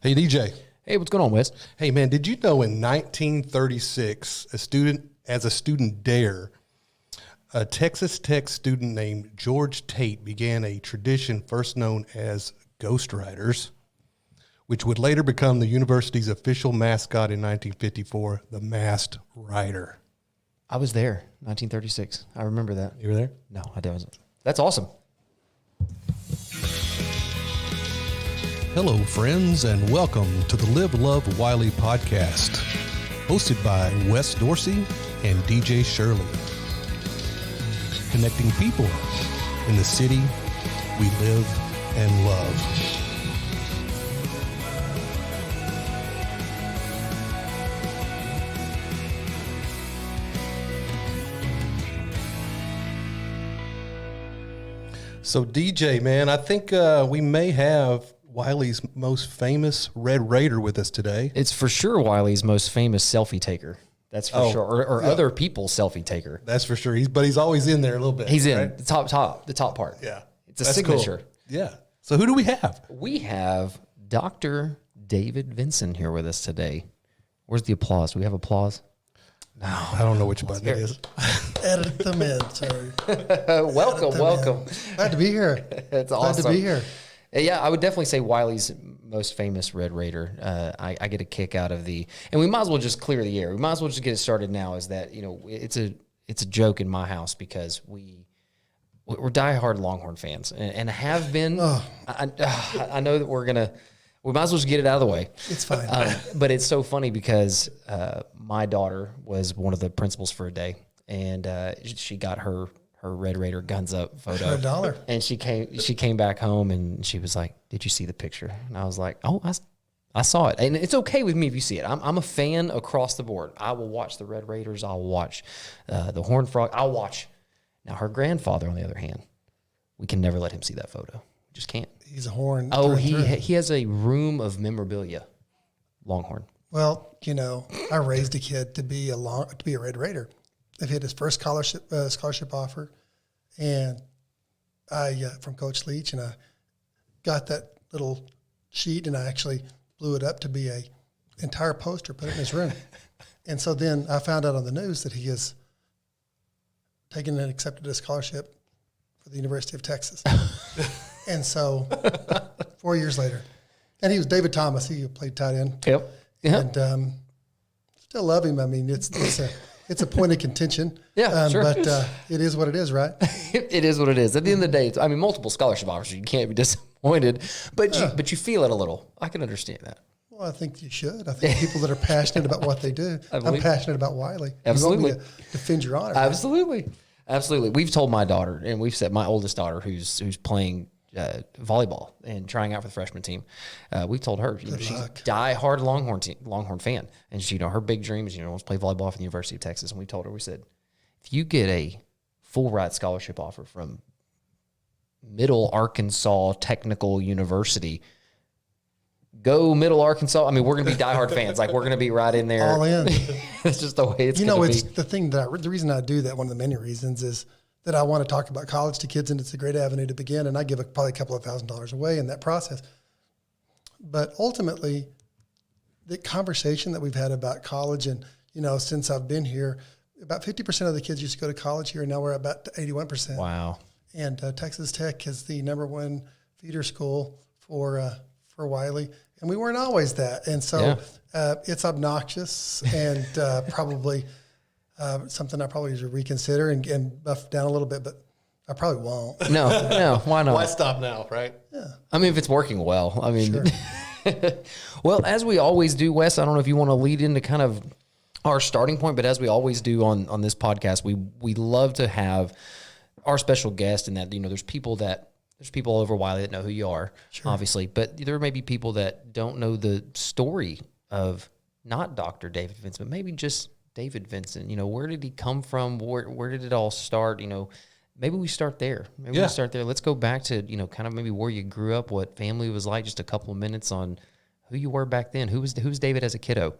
Hey, DJ. Hey, what's going on, Wes? Hey, man, did you know in 1936, as a student dare, a Texas Tech student named George Tate began a tradition first known as Ghost Riders, which would later become the university's official mascot in 1954, the Masked Rider. I was there, 1936. I remember that. You were there? No, I wasn't. That's awesome. Hello, friends, and welcome to the Live, Love, Wylie podcast, hosted by Wes Dorsey and DJ Shirley. Connecting people in the city we live and love. So, DJ, man, I think we may have Wylie's most famous Red Raider with us today. It's for sure Wylie's most famous selfie taker. That's for sure. Or yeah. Other people's selfie taker. That's for sure. He's always in there a little bit. He's in the top part. Yeah. It's a signature. Cool. Yeah. So who do we have? We have Dr. David Vinson here with us today. Where's the applause? Do we have applause? No. I don't know which button it is. Edit them in, sorry. Welcome. Glad to be here. It's awesome. Glad to be here. Yeah, I would definitely say Wylie's most famous Red Raider. I get a kick out of and we might as well just clear the air. We might as well just get it started now. Is that it's a joke in my house because we're diehard Longhorn fans and have been. I know that we might as well just get it out of the way. It's fine. But it's so funny because my daughter was one of the principals for a day, and she got her Red Raider guns up photo. $1. And she came back home and she was like, "Did you see the picture?" And I was like, "Oh, I saw it." And it's okay with me if you see it. I'm a fan across the board. I will watch the Red Raiders. I'll watch the Horned Frog. I'll watch. Now, her grandfather, on the other hand, we can never let him see that photo. We just can't. He's a horn. Oh, he has a room of memorabilia. Longhorn. Well, I raised a kid to be a Red Raider. They've hit his first scholarship offer, and I from Coach Leach, and I got that little sheet, and I actually blew it up to be a entire poster, put it in his room. And so then I found out on the news that he has taken and accepted a scholarship for the University of Texas. And so 4 years later, and he was David Thomas. He played tight end. Yep. And still love him. I mean, it's a point of contention. Yeah, sure. But it is what it is, right? It is what it is. At the end of the day, multiple scholarship offers. You can't be disappointed, but you feel it a little. I can understand that. Well, I think you should. I think people that are passionate about what they do. I'm passionate about Wylie. Absolutely. You want me to defend your honor. Absolutely. We've told my daughter, and we've said my oldest daughter, who's playing volleyball and trying out for the freshman team. We told her she's a diehard Longhorn fan, and she, her big dream is wants to play volleyball for the University of Texas. And we told her, we said, if you get a full ride scholarship offer from Middle Arkansas Technical University, go Middle Arkansas. We're going to be diehard fans. We're going to be right in there. All in. It's just the way it's going to be. It's the thing the reason I do that, one of the many reasons, is that I want to talk about college to kids, and it's a great avenue to begin, and I give probably a couple of $1,000s away in that process. But ultimately, the conversation that we've had about college, and, since I've been here, about 50% of the kids used to go to college here, and now we're about 81%. Wow. And Texas Tech is the -- feeder school for Wylie, and we weren't always that. And so it's obnoxious and probably – something I probably should reconsider and buff down a little bit, but I probably won't. No, why not? Why stop now, right? Yeah. If it's working well. Sure. Well, as we always do, Wes, I don't know if you want to lead into kind of our starting point, but as we always do on this podcast, we love to have our special guest, and that there's people all over Wylie that know who you are, sure, obviously, but there may be people that don't know the story of not Dr. David Vinson, but maybe just David Vinson. Where did he come from? Where did it all start? Maybe we start there. Let's go back to, kind of maybe where you grew up, what family was like, just a couple of minutes on who you were back then. Who's David as a kiddo?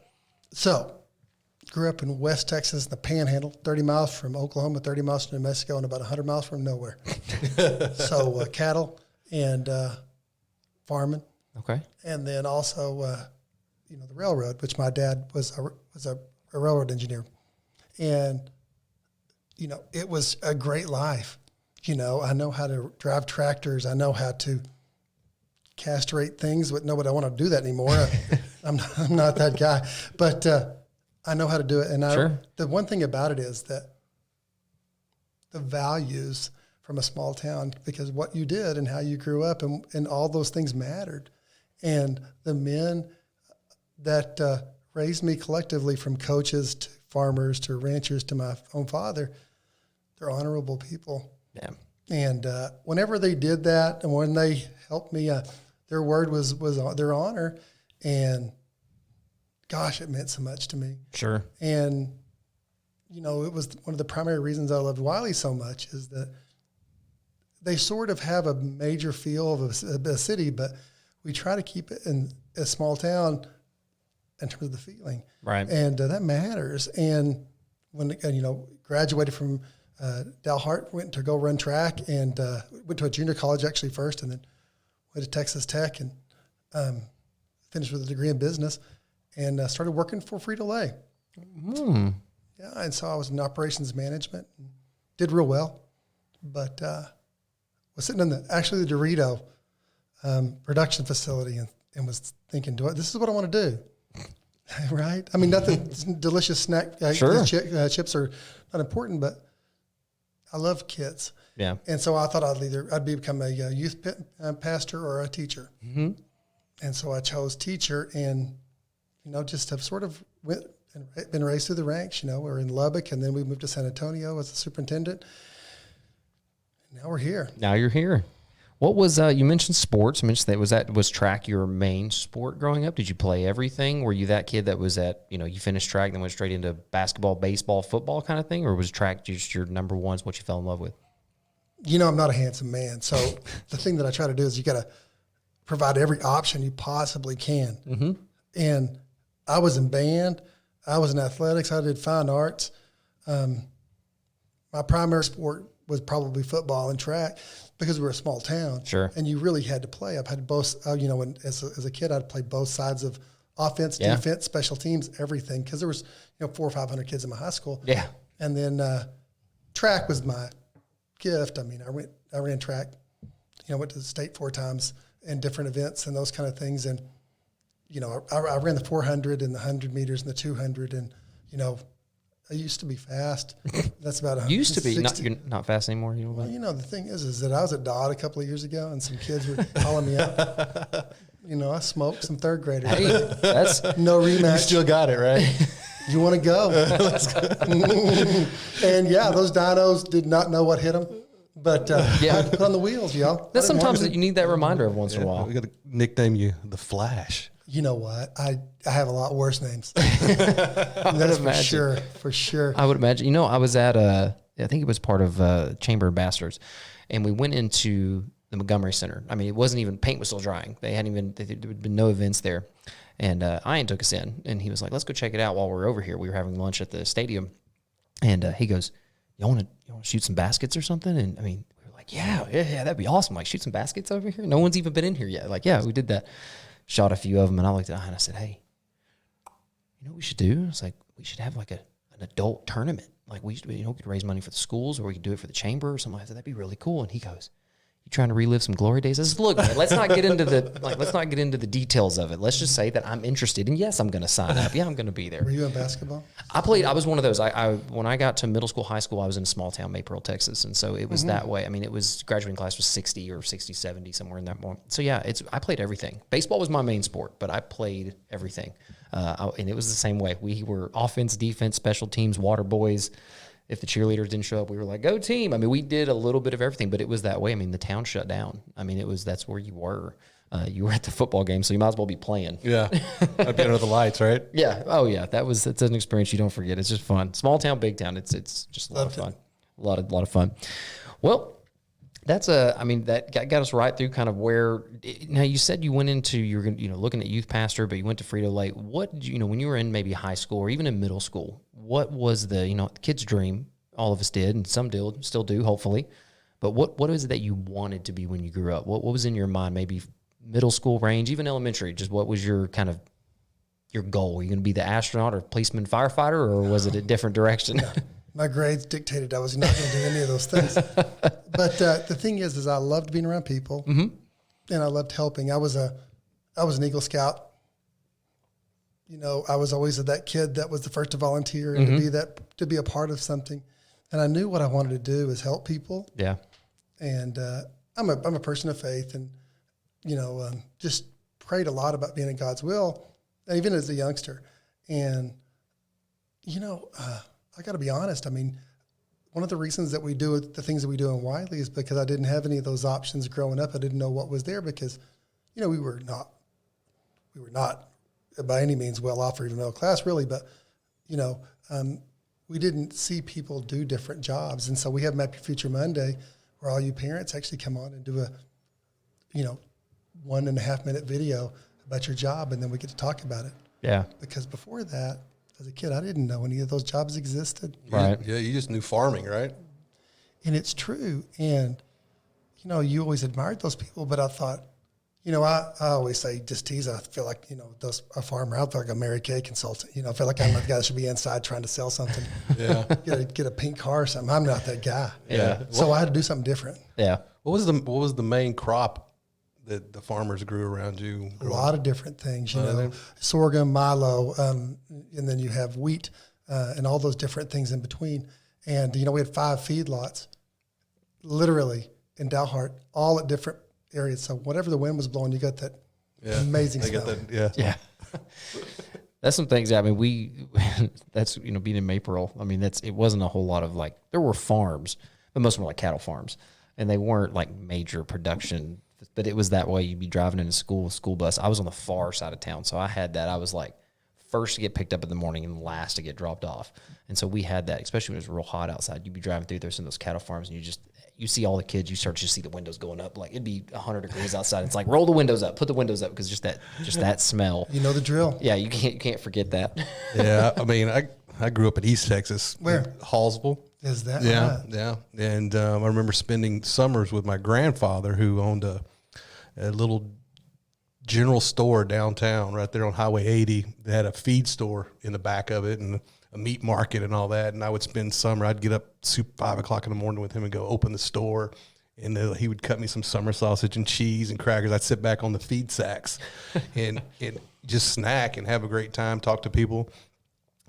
So, grew up in West Texas, in the Panhandle, 30 miles from Oklahoma, 30 miles from New Mexico, and about 100 miles from nowhere. So, cattle and farming. Okay. And then also, the railroad, which my dad was a railroad engineer. And, it was a great life. I know how to drive tractors. I know how to castrate things, but nobody want to do that anymore. I'm not that guy, but I know how to do it. And the one thing about it is that the values from a small town, because what you did and how you grew up and all those things mattered. And the men that raised me collectively, from coaches to farmers to ranchers to my own father, they're honorable people. Yeah. And whenever they did that and when they helped me, their word was their honor. And gosh, it meant so much to me. Sure. And, it was one of the primary reasons I loved Wylie so much, is that they sort of have a major feel of a city, but we try to keep it in a small town in terms of the feeling. Right. And that matters. And when, graduated from Dalhart, went to go run track, and went to a junior college actually first, and then went to Texas Tech, and finished with a degree in business, and started working for Frito-Lay. Yeah, and so I was in operations management, and did real well, but was sitting in the Dorito production facility and was thinking, this is what I want to do, right? I mean, nothing delicious snack. Sure. Chips are not important, but I love kids. Yeah. And so I thought I'd become a youth pastor or a teacher. Mm-hmm. And so I chose teacher, and, just have sort of been raised through the ranks. We're in Lubbock, and then we moved to San Antonio as a superintendent. And now we're here. Now you're here. What was, you mentioned sports. You mentioned was track your main sport growing up? Did you play everything? Were you that kid that was you finished track and then went straight into basketball, baseball, football kind of thing? Or was track just your number one, what you fell in love with? I'm not a handsome man. So the thing that I try to do is you got to provide every option you possibly can. Mm-hmm. And I was in band. I was in athletics. I did fine arts. My primary sport was probably football and track, because we were a small town. Sure. And you really had to play. I've had both, when, as a kid, I'd play both sides of offense, defense, special teams, everything. Because there was, 400 or 500 kids in my high school. Yeah. And then track was my gift. I mean, I ran track, went to the state 4 times in different events and those kind of things. And, I ran the 400 and the 100 meters and the 200. And, I used to be fast. That's about Used to be. You're not fast anymore? Well, the thing is that I was at Dodd a couple of years ago, and some kids were calling me out. I smoked some third graders. Hey, that's no rematch. You still got it, right? You want to go? And those dinos did not know what hit them, but I had to put on the wheels, y'all. That's sometimes that you need that reminder every once in a while. We got to nickname you the Flash. You know what? I have a lot worse names. That's for sure. I would imagine. I was at I think it was part of Chamber of Bastards, and we went into the Montgomery Center. I mean, it wasn't even, paint was still drying. There had been no events there. And Ian took us in, and he was like, let's go check it out while we're over here. We were having lunch at the stadium, and he goes, you want to shoot some baskets or something? And I mean, we were like, yeah, that'd be awesome. Like, shoot some baskets over here? No one's even been in here yet. Like, yeah, we did that. Shot a few of them, and I looked at Ian and I said, hey, you know what we should do? It's like, we should have like an adult tournament. Like, we could raise money for the schools, or we could do it for the chamber or something like that. That'd be really cool. And he goes, you trying to relive some glory days? I said, look, man, let's not get into the details of it. Let's just say that I'm interested, and yes, I'm going to sign up. Yeah, I'm going to be there. Were you in basketball? I was one of those. When I got to middle school, high school, I was in a small town, Maypearl, Texas, and so it was that way. I mean, it was, graduating class was 60 or 60, 70, somewhere in that moment. So yeah, I played everything. Baseball was my main sport, but I played everything, and it was the same way. We were offense, defense, special teams, water boys. If the cheerleaders didn't show up, we were like, go team. I mean, we did a little bit of everything, but it was that way. I mean, the town shut down. I mean, that's where you were. You were at the football game, so you might as well be playing. Yeah. I'd be under the lights, right? Yeah. Oh, yeah. It's an experience you don't forget. It's just fun. Small town, big town. It's just a lot of fun. A lot of fun. Well, that got us right through kind of where. Now, you said you went into, you're looking at youth pastor, but you went to Frito-Lay. What did when you were in maybe high school or even in middle school, what was the kid's dream? All of us did, and some still do, hopefully. But what is it that you wanted to be when you grew up? What was in your mind? Maybe middle school range, even elementary, just what was your kind of your goal? Were you going to be the astronaut or policeman, firefighter, or was it a different direction? My grades dictated I was not going to do any of those things. But the thing is I loved being around people, and I loved helping. I was an Eagle Scout. You know, I was always that kid that was the first to volunteer and to be a part of something. And I knew what I wanted to do is help people. Yeah. And I'm a person of faith, and just prayed a lot about being in God's will, even as a youngster. And I got to be honest. I mean, one of the reasons that we do the things that we do in Wylie is because I didn't have any of those options growing up. I didn't know what was there because, we were not by any means well off or even middle class, really. But, we didn't see people do different jobs. And so we have Map Your Future Monday, where all you parents actually come on and do a, 1.5 minute video about your job, and then we get to talk about it. Yeah. Because before that, as a kid, I didn't know any of those jobs existed. Right. Yeah, you just knew farming, right? And it's true. And, you always admired those people, but I thought, I always say, just tease, I feel like, a farmer, I feel like a Mary Kay consultant. I feel like I'm the guy that should be inside trying to sell something. Yeah. Get a pink car or something. I'm not that guy. Yeah. So I had to do something different. Yeah. What was the main crop that the farmers grew around you? A lot of different things, sorghum, milo, and then you have wheat, and all those different things in between. And, we had 5 feedlots, literally in Dalhart, all at different areas. So whatever the wind was blowing, you got that amazing smell. Yeah. That's some things. I mean, that's, being in Maypearl. I mean, it wasn't a whole lot of there were farms, but most of them were like cattle farms, and they weren't like major production. But it was that way. You'd be driving in a school bus. I was on the far side of town, so I had that. I was like first to get picked up in the morning and last to get dropped off. And so we had that, especially when it was real hot outside. You'd be driving through there, some of those cattle farms, and you see all the kids. You start to see the windows going up. Like it'd be 100 degrees outside. It's like roll the windows up, put the windows up, because just that smell. You know the drill. Yeah, you can't forget that. Yeah, I mean, I grew up in East Texas. Where? Hallsville. Is that Yeah, right? yeah. And I remember spending summers with my grandfather, who owned a little general store downtown right there on Highway 80. They had a feed store in the back of it and a meat market and all that. And I would spend summer. I'd get up 5 o'clock in the morning with him and go open the store. And he would cut me some summer sausage and cheese and crackers. I'd sit back on the feed sacks and just snack and have a great time, talk to people.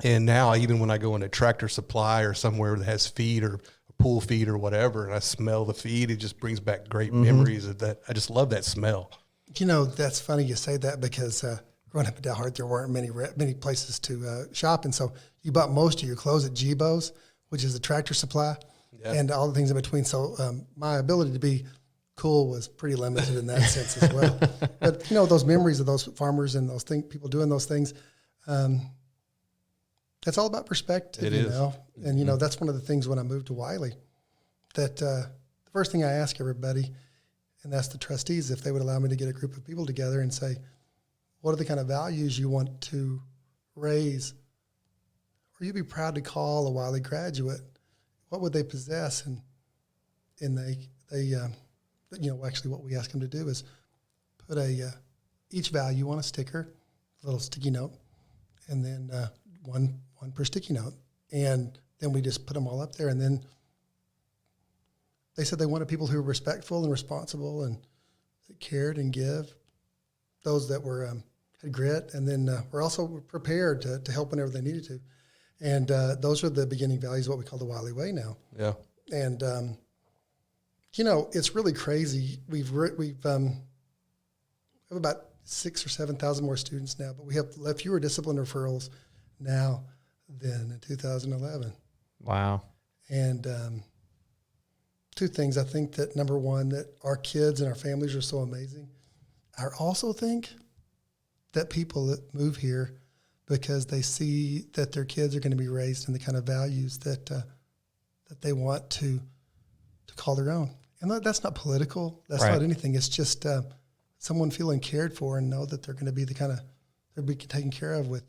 And now, even when I go into Tractor Supply or somewhere that has feed or pool feed or whatever, and I smell the feed, it just brings back great memories of that. I just love that smell. That's funny you say that, because growing up in Dalhart, there weren't many places to shop. And so you bought most of your clothes at Gbo's, which is a Tractor Supply, and all the things in between. So my ability to be cool was pretty limited in that sense as well. But, those memories of those farmers and those people doing those things, that's all about perspective, It is. And, that's one of the things when I moved to Wylie, that the first thing I ask everybody, and that's the trustees, if they would allow me to get a group of people together and say, what are the kind of values you want to raise, or you'd be proud to call a Wylie graduate? What would they possess? And they actually what we ask them to do is put each value on a sticker, a little sticky note, and then one per sticky note. And then we just put them all up there. And then they said they wanted people who were respectful and responsible and that cared and give, those that were had grit, and then were also prepared to help whenever they needed to. And those are the beginning values, what we call the Wylie Way now. Yeah. And, it's really crazy. We've have about 6,000 or 7,000 more students now, but we have fewer discipline referrals now than in 2011. Wow. And two things. I think that, number one, that our kids and our families are so amazing. I also think that people that move here because they see that their kids are going to be raised in the kind of values that they want to call their own. And that's not political. That's right. not anything. It's just someone feeling cared for and know that they're going to be they'll be taken care of with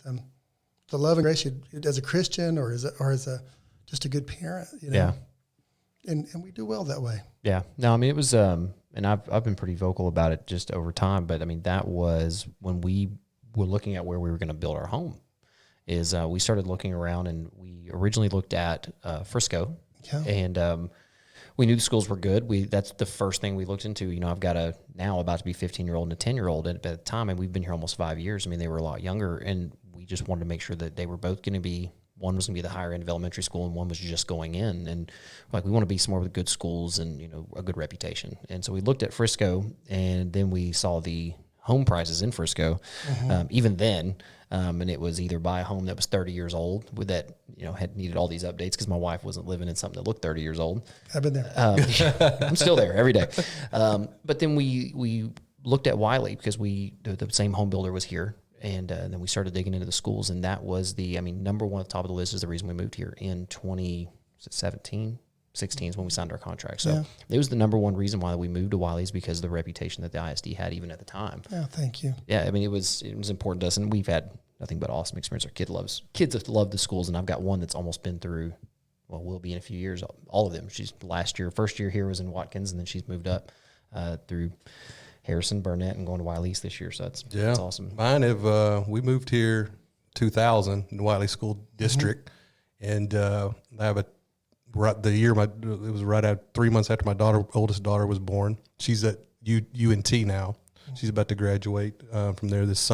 the love and grace as a Christian or as just a good parent. Yeah. And we do well that way. Yeah. No, I mean, it was and I've been pretty vocal about it just over time, but I mean, that was when we were looking at where we were going to build our home. We started looking around, and we originally looked at Frisco, and we knew the schools were good. That's the first thing we looked into. I've got a now about to be 15-year-old and a 10-year-old at the time, and we've been here almost 5 years. I mean, they were a lot younger, and we just wanted to make sure that they were both going to be, one was going to be the higher end of elementary school, and one was just going in. And we want to be somewhere with good schools and, a good reputation. And so we looked at Frisco, and then we saw the home prices in Frisco, even then. And it was either buy a home that was 30 years old with that, had needed all these updates because my wife wasn't living in something that looked 30 years old. I've been there. I'm still there every day. But then we looked at Wylie because the same home builder was here. And then we started digging into the schools, and that was number one at the top of the list is the reason we moved here in 2017. 16 is when we signed our contract. So it was the number one reason why we moved to Wylie is because of the reputation that the ISD had even at the time. Yeah, thank you. Yeah, I mean, it was important to us, and we've had nothing but awesome experience. Our kids have loved the schools, and I've got one that's almost been through, will be in a few years, all of them. She's first year here was in Watkins, and then she's moved up through Harrison, Burnett, and going to Wylie East this year. So that's awesome. Mine we moved here 2000 in the Wylie School District, and I have the year it was right out 3 months after my oldest daughter was born. She's at UNT now. She's about to graduate from there this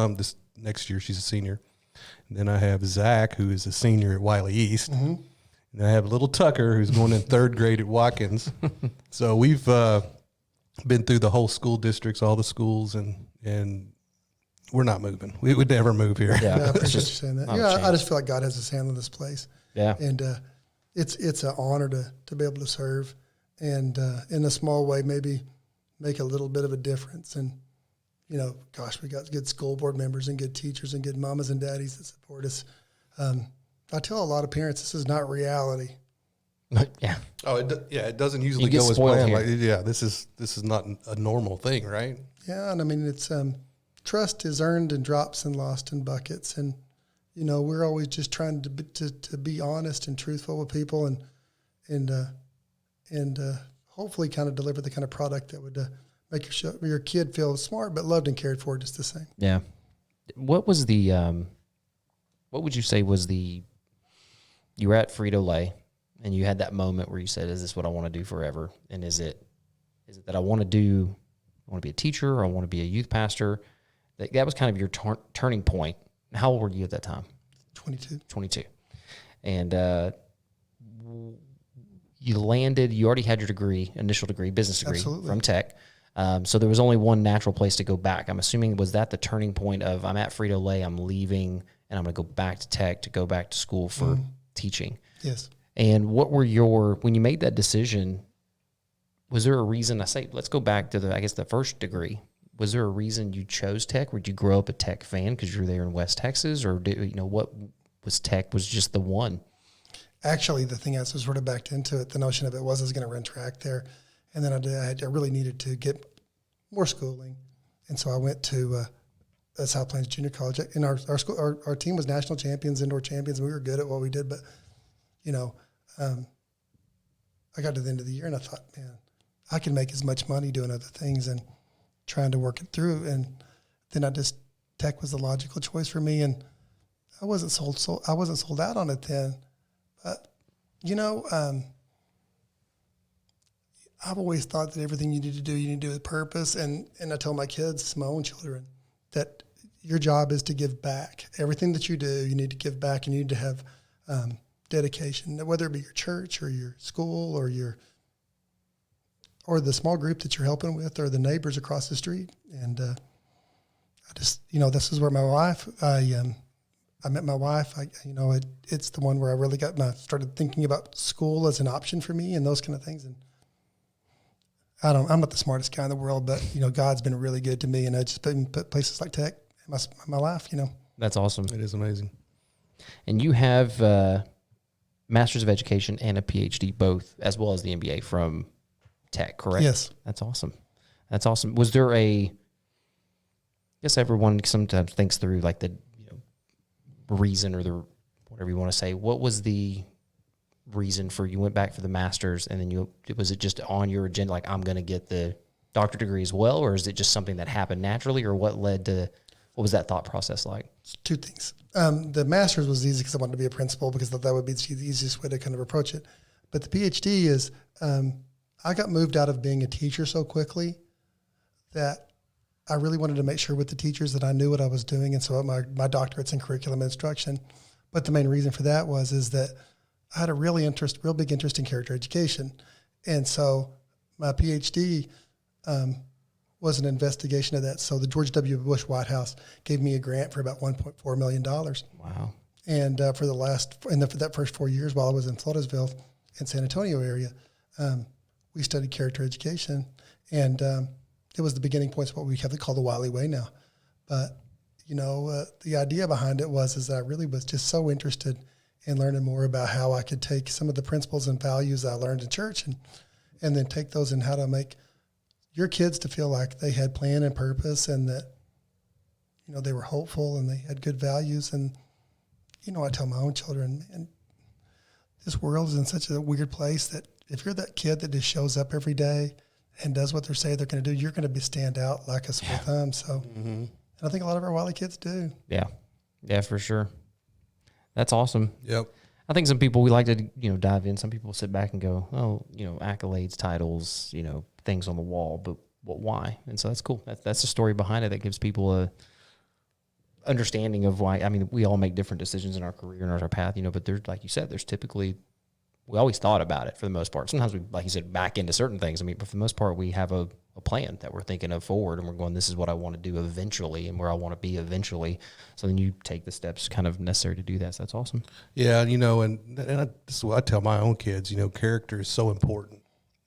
next year. She's a senior. And then I have Zach, who is a senior at Wylie East. And then I have little Tucker, who's going in third grade at Watkins. So we've been through the whole school districts, all the schools, and we're not moving. We would never move here. Yeah, I appreciate you saying that. I just feel like God has his hand on this place. Yeah. And it's an honor to be able to serve and in a small way maybe make a little bit of a difference. And, we got good school board members and good teachers and good mamas and daddies that support us. I tell a lot of parents this is not reality. Yeah. Oh, it doesn't usually go as planned. This is not a normal thing, right? Yeah, and I mean, it's trust is earned in drops and lost in buckets. And, we're always just trying to be honest and truthful with people and hopefully kind of deliver the kind of product that would make your kid feel smart but loved and cared for just the same. Yeah. What was what would you say was you were at Frito-Lay and you had that moment where you said, is this what I want to do forever? And is it that I want to be a teacher or I want to be a youth pastor? That was kind of your turning point. How old were you at that time? 22. And you already had your initial degree, business degree from Tech. So there was only one natural place to go back. I'm assuming, was that the turning point of I'm at Frito-Lay, I'm leaving, and I'm going to go back to Tech to go back to school for teaching? Yes. And what were when you made that decision, was there a reason? Let's go back to the first degree. Was there a reason you chose Tech? Did you grow up a Tech fan because you're there in West Texas, or what was Tech was just the one? Actually, the thing I was sort of backed into it. The notion of it was I was going to run track there, and then I really needed to get more schooling, and so I went to South Plains Junior College. And our school, our team was national champions, indoor champions, and we were good at what we did. But I got to the end of the year and I thought, man, I can make as much money doing other things and trying to work it through. And then Tech was the logical choice for me, and I wasn't sold out on it then. But I've always thought that everything you need to do with purpose. And I tell my kids, my own children, that your job is to give back. Everything that you do, you need to give back. You need to have dedication, whether it be your church or your school or the small group that you're helping with or the neighbors across the street. And this is where my wife, I met my wife. It's the one where I really started thinking about school as an option for me and those kind of things. And I'm not the smartest guy in the world, but God's been really good to me, and I just put places like Tech in my life. That's awesome. It is amazing. And you have Masters of Education and a PhD, both, as well as the MBA from Tech, correct? Yes. That's awesome. Was there I guess everyone sometimes thinks through like the reason or the whatever you want to say. What was the reason for you went back for the Masters, and then was it just on your agenda, like I'm going to get the doctorate degree as well, or is it just something that happened naturally, or what was that thought process like? Two things. The master's was easy because I wanted to be a principal, because that would be the easiest way to kind of approach it. But the PhD is, I got moved out of being a teacher so quickly that I really wanted to make sure with the teachers that I knew what I was doing. And so my doctorate's in curriculum instruction. But the main reason for that is that I had a real big interest in character education. And so my PhD was an investigation of that. So the George W. Bush White House gave me a grant for about $1.4 million. Wow. And for that first 4 years while I was in Floresville and San Antonio area, we studied character education. And it was the beginning points of what we have called the Wylie Way now. But, the idea behind it is that I really was just so interested in learning more about how I could take some of the principles and values I learned in church and then take those and how to make your kids to feel like they had plan and purpose, and that, they were hopeful and they had good values. And, I tell my own children, man, this world is in such a weird place that if you're that kid that just shows up every day and does what they say they're going to do, you're going to stand out like a sore thumb. So, and I think a lot of our Wylie kids do. Yeah. Yeah, for sure. That's awesome. Yep. I think some people, we like to, dive in. Some people sit back and go, oh, accolades, titles, things on the wall, but why? And so that's cool. That's the story behind it that gives people a understanding of why. I mean, we all make different decisions in our career and our path, but there's, like you said, there's typically, we always thought about it for the most part. Sometimes we, like you said, back into certain things. I mean, but for the most part, we have a plan that we're thinking of forward, and we're going, this is what I want to do eventually and where I want to be eventually. So then you take the steps kind of necessary to do that. So that's awesome. Yeah, this is what I tell my own kids, character is so important.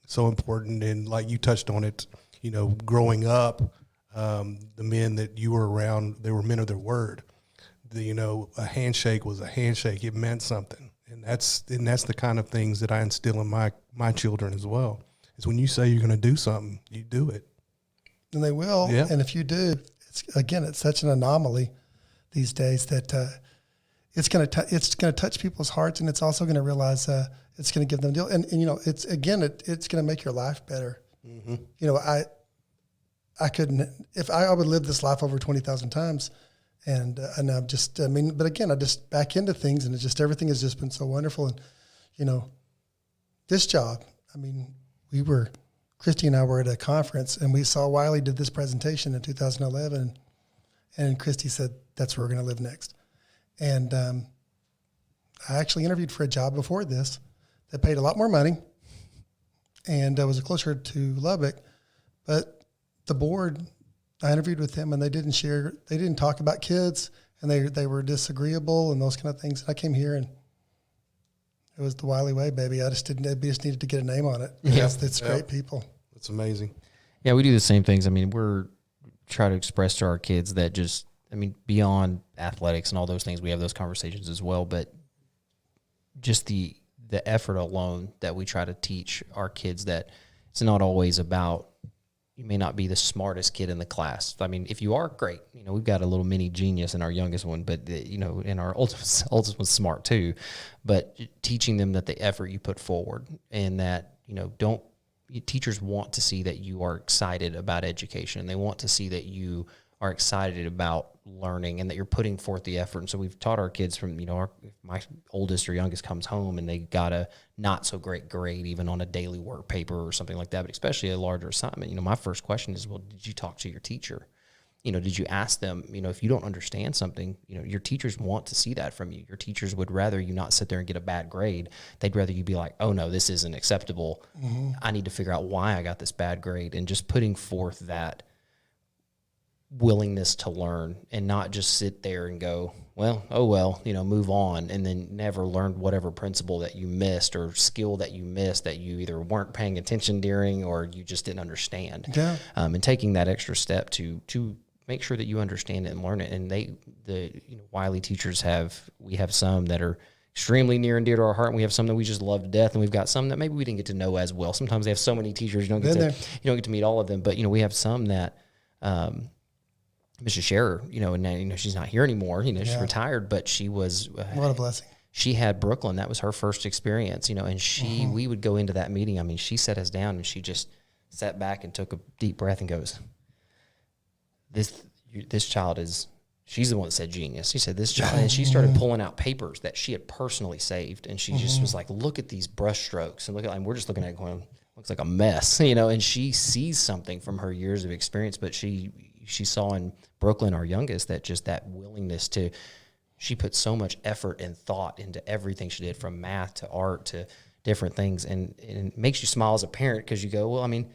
So important. And like you touched on it, growing up, the men that you were around, they were men of their word. A handshake was a handshake. It meant something. And that's the kind of things that I instill in my children as well. Is when you say you're going to do something, you do it. And they will. Yeah. And if you do, it's such an anomaly these days that it's going to touch people's hearts, and it's also going to realize it's going to give them a deal. And it's going to make your life better. Mm-hmm. I couldn't, if I would live this life over 20,000 times, and I'm just, but again, I just back into things, and everything has just been so wonderful. And, this job, Christy and I were at a conference, and we saw Wylie did this presentation in 2011, and Christy said, that's where we're going to live next. And I actually interviewed for a job before this that paid a lot more money, and was closer to Lubbock. But the board, I interviewed with them, and they didn't talk about kids, and they were disagreeable and those kind of things. And I came here, and it was the Wylie way, baby. We just needed to get a name on it. Yeah. It's great people. It's amazing. Yeah, we do the same things. We're trying to express to our kids that beyond athletics and all those things, we have those conversations as well. But just the effort alone that we try to teach our kids, that it's not always about, you may not be the smartest kid in the class. If you are, great. We've got a little mini genius in our youngest one, but in our oldest one's smart too. But teaching them that the effort you put forward, and that, teachers want to see that you are excited about education. They want to see that you are excited about learning and that you're putting forth the effort. And so we've taught our kids from, my oldest or youngest comes home and they got a not so great grade, even on a daily work paper or something like that, but especially a larger assignment. My first question is, well, did you talk to your teacher? Did you ask them, if you don't understand something, your teachers want to see that from you. Your teachers would rather you not sit there and get a bad grade. They'd rather you be like, oh no, this isn't acceptable. Mm-hmm. I need to figure out why I got this bad grade, and just putting forth that willingness to learn, and not just sit there and go, move on, and then never learn whatever principle that you missed or skill that you missed that you either weren't paying attention during or you just didn't understand. Yeah. And taking that extra step to make sure that you understand it and learn it. And the Wylie teachers we have some that are extremely near and dear to our heart, and we have some that we just love to death, and we've got some that maybe we didn't get to know as well. Sometimes they have so many teachers you don't get to meet all of them, but we have some that Mrs. Scherer, and she's not here anymore. She's retired, but she was what a blessing. She had Brooklyn. That was her first experience, and we would go into that meeting. She sat us down and she just sat back and took a deep breath and goes, this child is, she's the one that said genius. She said this child, and she started pulling out papers that she had personally saved. And she just was like, look at these brush strokes, and and we're just looking at it going, looks like a mess, and she sees something from her years of experience, but she saw in Brooklyn, our youngest, that just that willingness to, she put so much effort and thought into everything she did, from math to art to different things. And it makes you smile as a parent, because you go, well, I mean,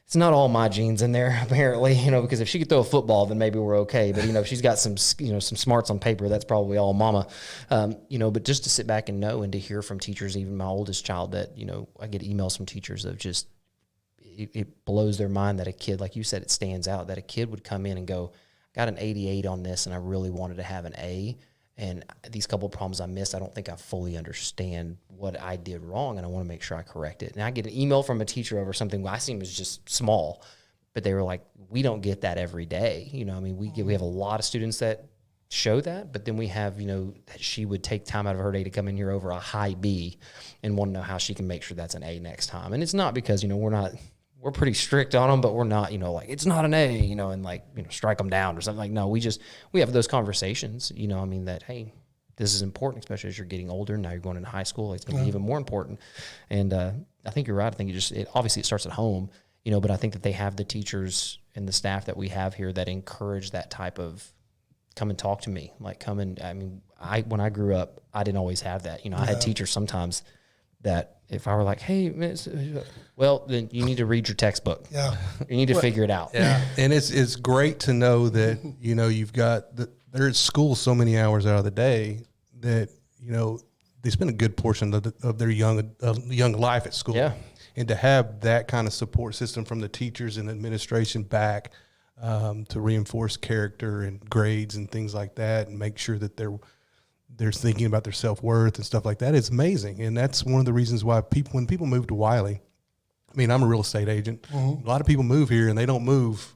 it's not all my genes in there, apparently, because if she could throw a football, then maybe we're okay. But, if she's got some smarts on paper, that's probably all mama. But just to sit back and know, and to hear from teachers, even my oldest child, that, I get emails from teachers of just, it blows their mind that a kid, like you said, it stands out, that a kid would come in and go, got an 88 on this, and I really wanted to have an A. And these couple of problems I missed, I don't think I fully understand what I did wrong, and I want to make sure I correct it. And I get an email from a teacher over something I seem was just small, but they were like, we don't get that every day. We have a lot of students that show that, but then we have, that she would take time out of her day to come in here over a high B and want to know how she can make sure that's an A next time. And it's not because, we're pretty strict on them, but we're not, like, it's not an A, and strike them down or something. Like, no, we have those conversations, that, hey, this is important, especially as you're getting older. Now you're going into high school. It's going to be even more important. And I think you're right. I think obviously it starts at home, but I think that they have the teachers and the staff that we have here that encourage that type of, come and talk to me. Like, when I grew up, I didn't always have that. I had teachers sometimes that, if I were like, hey, well, then you need to read your textbook. Yeah. You need to figure it out. Yeah. And it's great to know that, you've got, they're at school so many hours out of the day that, they spend a good portion of their young life at school. Yeah. And to have that kind of support system from the teachers and administration back to reinforce character and grades and things like that, and make sure that they're thinking about their self-worth and stuff like that. It's amazing. And that's one of the reasons why when people move to Wylie, I'm a real estate agent. A lot of people move here and they don't move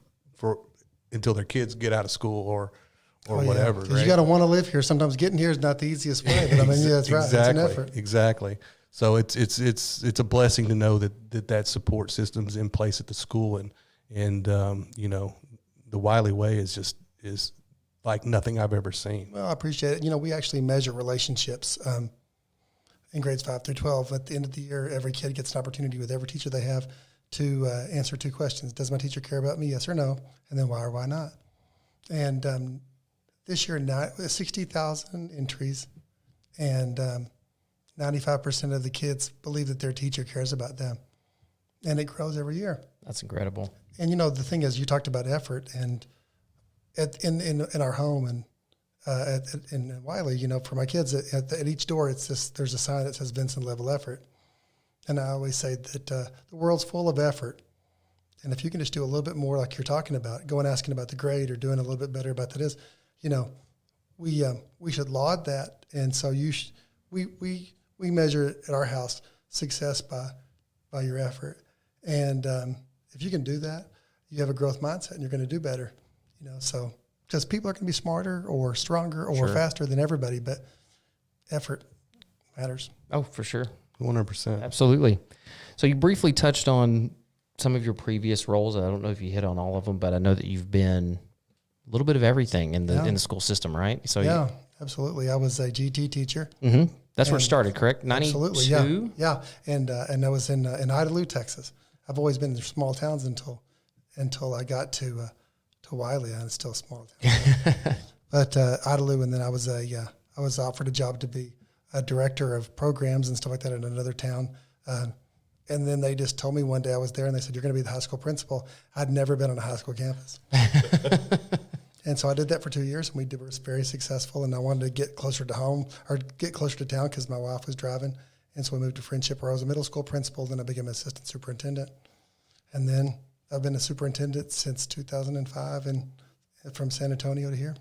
until their kids get out of school or whatever. Because you got to want to live here. Sometimes getting here is not the easiest way, but that's right. Exactly. It's an effort. Exactly. So it's a blessing to know that support system's in place at the school, and the Wylie way is like nothing I've ever seen. Well, I appreciate it. We actually measure relationships in grades 5 through 12. At the end of the year, every kid gets an opportunity with every teacher they have to answer 2 questions. Does my teacher care about me? Yes or no? And then why or why not? And this year, 60,000 entries, and 95% of the kids believe that their teacher cares about them. And it grows every year. That's incredible. And, the thing is, you talked about effort, and in our home and in Wylie, for my kids, at each door, there's a sign that says Vinson level effort. And I always say that the world's full of effort. And if you can just do a little bit more, like you're talking about, going asking about the grade or doing a little bit better about that we should laud that. And so we measure it at our house, success by your effort. And if you can do that, you have a growth mindset and you're going to do better. So because people are going to be smarter or stronger or faster than everybody, but effort matters. Oh, for sure. 100%. Absolutely. So you briefly touched on some of your previous roles. I don't know if you hit on all of them, but I know that you've been a little bit of everything in the school system, right? So absolutely. I was a GT teacher. Mm-hmm. That's where it started, correct? 92? Absolutely, yeah. And I was in Wylie, Texas. I've always been in small towns until I got to Wylie, and it's still a small town. But Wylie, and then I was offered a job to be a director of programs and stuff like that in another town. And then they just told me one day I was there, and they said, you're going to be the high school principal. I'd never been on a high school campus. And so I did that for 2 years, and we were very successful. And I wanted to get closer to home or get closer to town because my wife was driving. And so we moved to Friendship, where I was a middle school principal. Then I became an assistant superintendent. And then I've been a superintendent since 2005 and from San Antonio to here.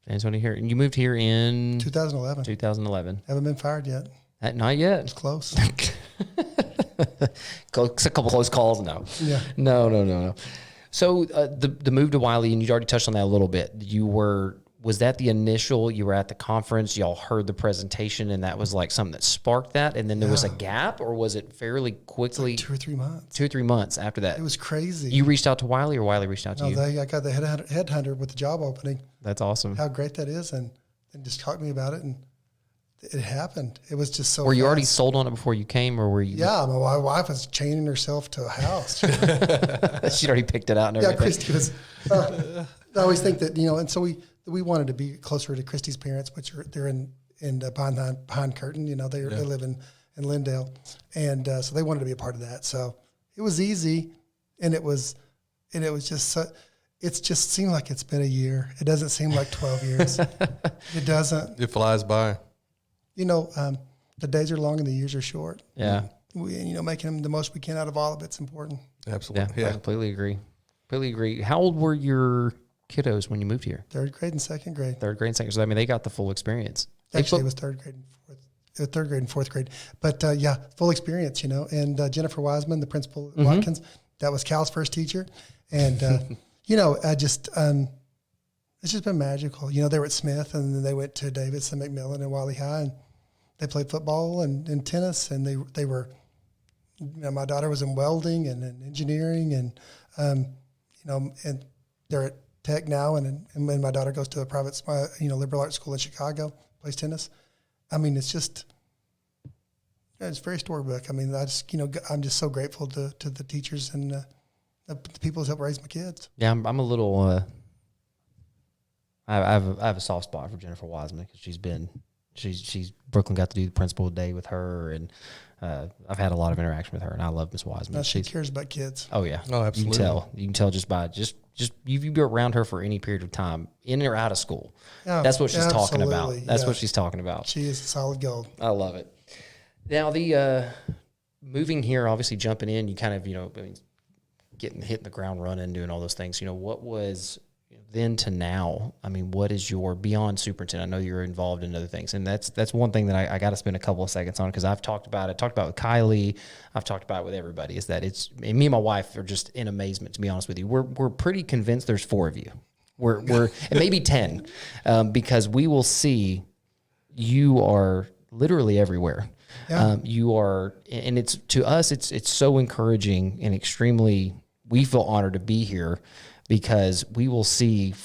San Antonio here. And you moved here in? 2011. 2011. Haven't been fired yet. Not yet. It's close. A couple close calls. No. Yeah. No. So the move to Wylie, and you already touched on that a little bit. You were was that the initial, you were at the conference, y'all heard the presentation, and that was like something that sparked that, and then there was a gap, or was it fairly quickly? Like 2 or 3 months. 2 or 3 months after that. It was crazy. You reached out to Wylie, or Wylie reached out to you? I got the headhunter with the job opening. That's awesome. How great that is, and just talked to me about it, and it happened. It was just so Were you fast. already sold on it before you came, or were you? Yeah, my wife was chaining herself to a house. She'd already picked it out and Yeah, everything. Christy was. I always think that, and so we wanted to be closer to Christy's parents, which they're in behind Curtin. They live in Lindale, and so they wanted to be a part of that. So it was easy, and it was just it's just seemed like it's been a year. It doesn't seem like 12 years. It doesn't. It flies by. The days are long and the years are short. Yeah. Making the most we can out of all of it's important. Absolutely. I completely agree. How old were your kiddos when you moved here? 3rd grade and 2nd grade. 3rd grade and 2nd. So, they got the full experience. Actually, it was 3rd grade and 4th grade. But full experience, And Jennifer Wiseman, the principal at Watkins, that was Cal's first teacher. And, it's just been magical. They were at Smith, and then they went to Davidson, McMillan, and Wylie High, and they played football and tennis, and they were, my daughter was in welding and in engineering, and and they're at Tech now, and my daughter goes to a private, liberal arts school in Chicago, plays tennis. It's very storybook. I'm just so grateful to the teachers and the people who helped raise my kids. Yeah, I'm a little. I have a soft spot for Jennifer Wiseman because she's Brooklyn got to do the principal day with her, and I've had a lot of interaction with her, and I love Miss Wiseman. She cares about kids. Oh yeah, oh absolutely. You can tell just by you be around her for any period of time, in or out of school. Yeah, that's what she's talking about. absolutely, That's what she's talking about. She is solid gold. I love it. Now the moving here, obviously jumping in, you kind of hitting the ground running, doing all those things. What was then to now? What is your beyond superintendent? I know you're involved in other things, and that's one thing that I got to spend a couple of seconds on because I've talked about it with Kylie. I've talked about it with everybody. Is that and me and my wife are just in amazement. To be honest with you, we're pretty convinced there's 4 of you. We're and maybe 10 because we will see you are literally everywhere. Yeah. You are, and it's to us, it's so encouraging and extremely. We feel honored to be here because we will see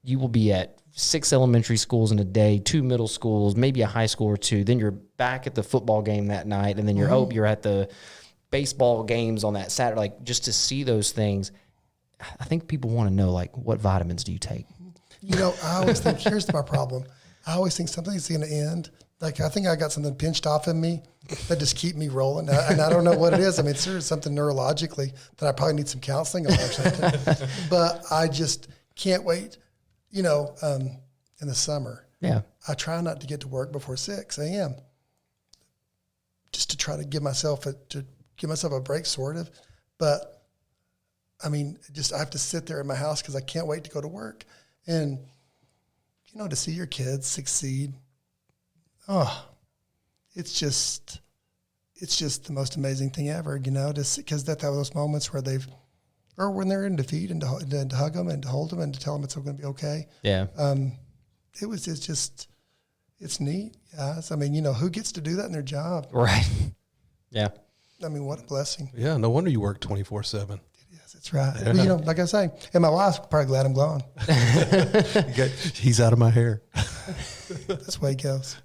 you will be at 6 elementary schools in a day, 2 middle schools, maybe a high school or 2. Then you're back at the football game that night, and then you're at the baseball games on that Saturday. Like, just to see those things, I think people want to know, like, what vitamins do you take? I always think, here's my problem. I always think something's going to end. Like, I think I got something pinched off in me that just keep me rolling. And I don't know what it is. It's sort of something neurologically that I probably need some counseling on or something. But I just can't wait, in the summer. Yeah. I try not to get to work before 6 a.m. just to try to give myself a break, sort of. But, I have to sit there in my house because I can't wait to go to work. And, to see your kids succeed, it's just the most amazing thing ever, because that those moments where when they're in defeat and to hug them and to hold them and to tell them it's going to be okay. Yeah. It's neat. Guys. Who gets to do that in their job? Right. Yeah. What a blessing. Yeah, no wonder you work 24/7. Yes, that's right. Yeah. Well, like I say, and my wife's probably glad I'm gone. He's out of my hair. That's the way it goes.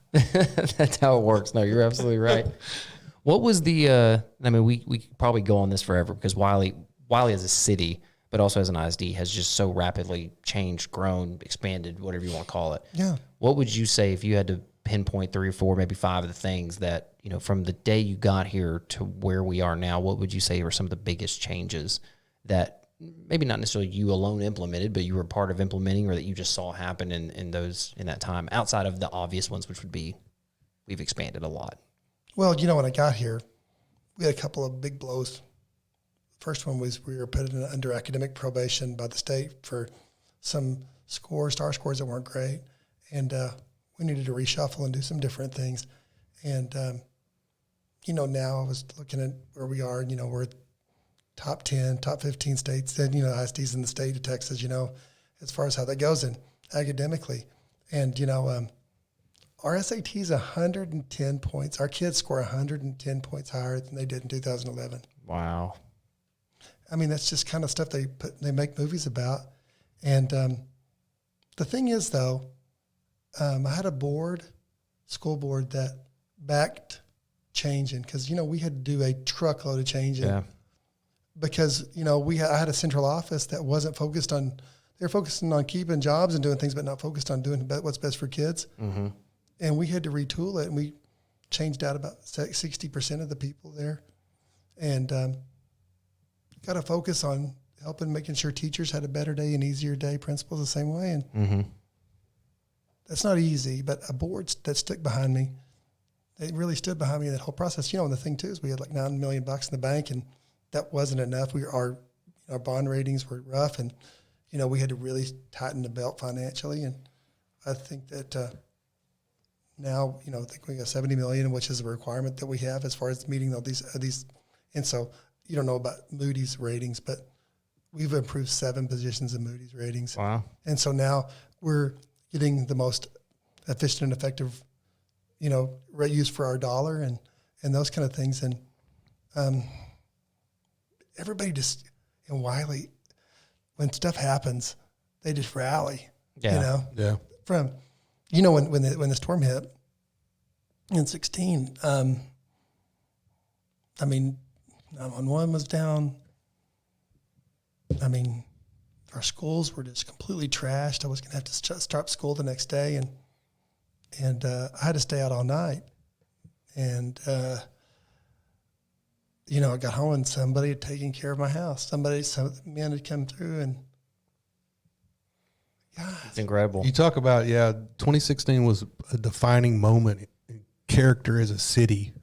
That's how it works. No, you're absolutely right. What was the? We could probably go on this forever because Wylie as a city, but also as an ISD, has just so rapidly changed, grown, expanded, whatever you want to call it. Yeah. What would you say if you had to pinpoint 3 or 4, maybe 5 of the things that from the day you got here to where we are now? What would you say were some of the biggest changes that maybe not necessarily you alone implemented, but you were part of implementing, or that you just saw happen in that time, outside of the obvious ones, which would be we've expanded a lot? Well, when I got here, we had a couple of big blows. First one was we were put under academic probation by the state for some star scores that weren't great, and we needed to reshuffle and do some different things. And now I was looking at where we are. We're top 10, top 15 states, and ISDs in the state of Texas. As far as how that goes, and academically. And, our SAT is 110 points. Our kids score 110 points higher than they did in 2011. Wow. I mean, that's just kind of stuff they make movies about. And the thing is, though, I had a school board that backed changing because, we had to do a truckload of changing. Yeah. Because, I had a central office that wasn't focused on, they were focusing on keeping jobs and doing things, but not focused on doing what's best for kids. Mm-hmm. And we had to retool it, and we changed out about 60% of the people there. And got to focus on making sure teachers had a better day, an easier day, principals the same way. And that's not easy, but a board that stuck behind me, they really stood behind me in that whole process. And the thing, too, is we had like $9 million in the bank, and that wasn't enough. Our bond ratings were rough, and, we had to really tighten the belt financially. And I think that now, I think we got $70 million, which is a requirement that we have as far as meeting all these. And so you don't know about Moody's ratings, but we've improved 7 positions in Moody's ratings. Wow. And so now we're getting the most efficient and effective, rate use for our dollar and those kind of things. And everybody just in Wylie, when stuff happens, they just rally. Yeah. Yeah. From, when the storm hit in 2016, 911 was down. Our schools were just completely trashed. I was going to have to start school the next day, and I had to stay out all night. And I got home and somebody had taken care of my house. Some men had come through, and It's incredible. You talk about, 2016 was a defining moment in character as a city,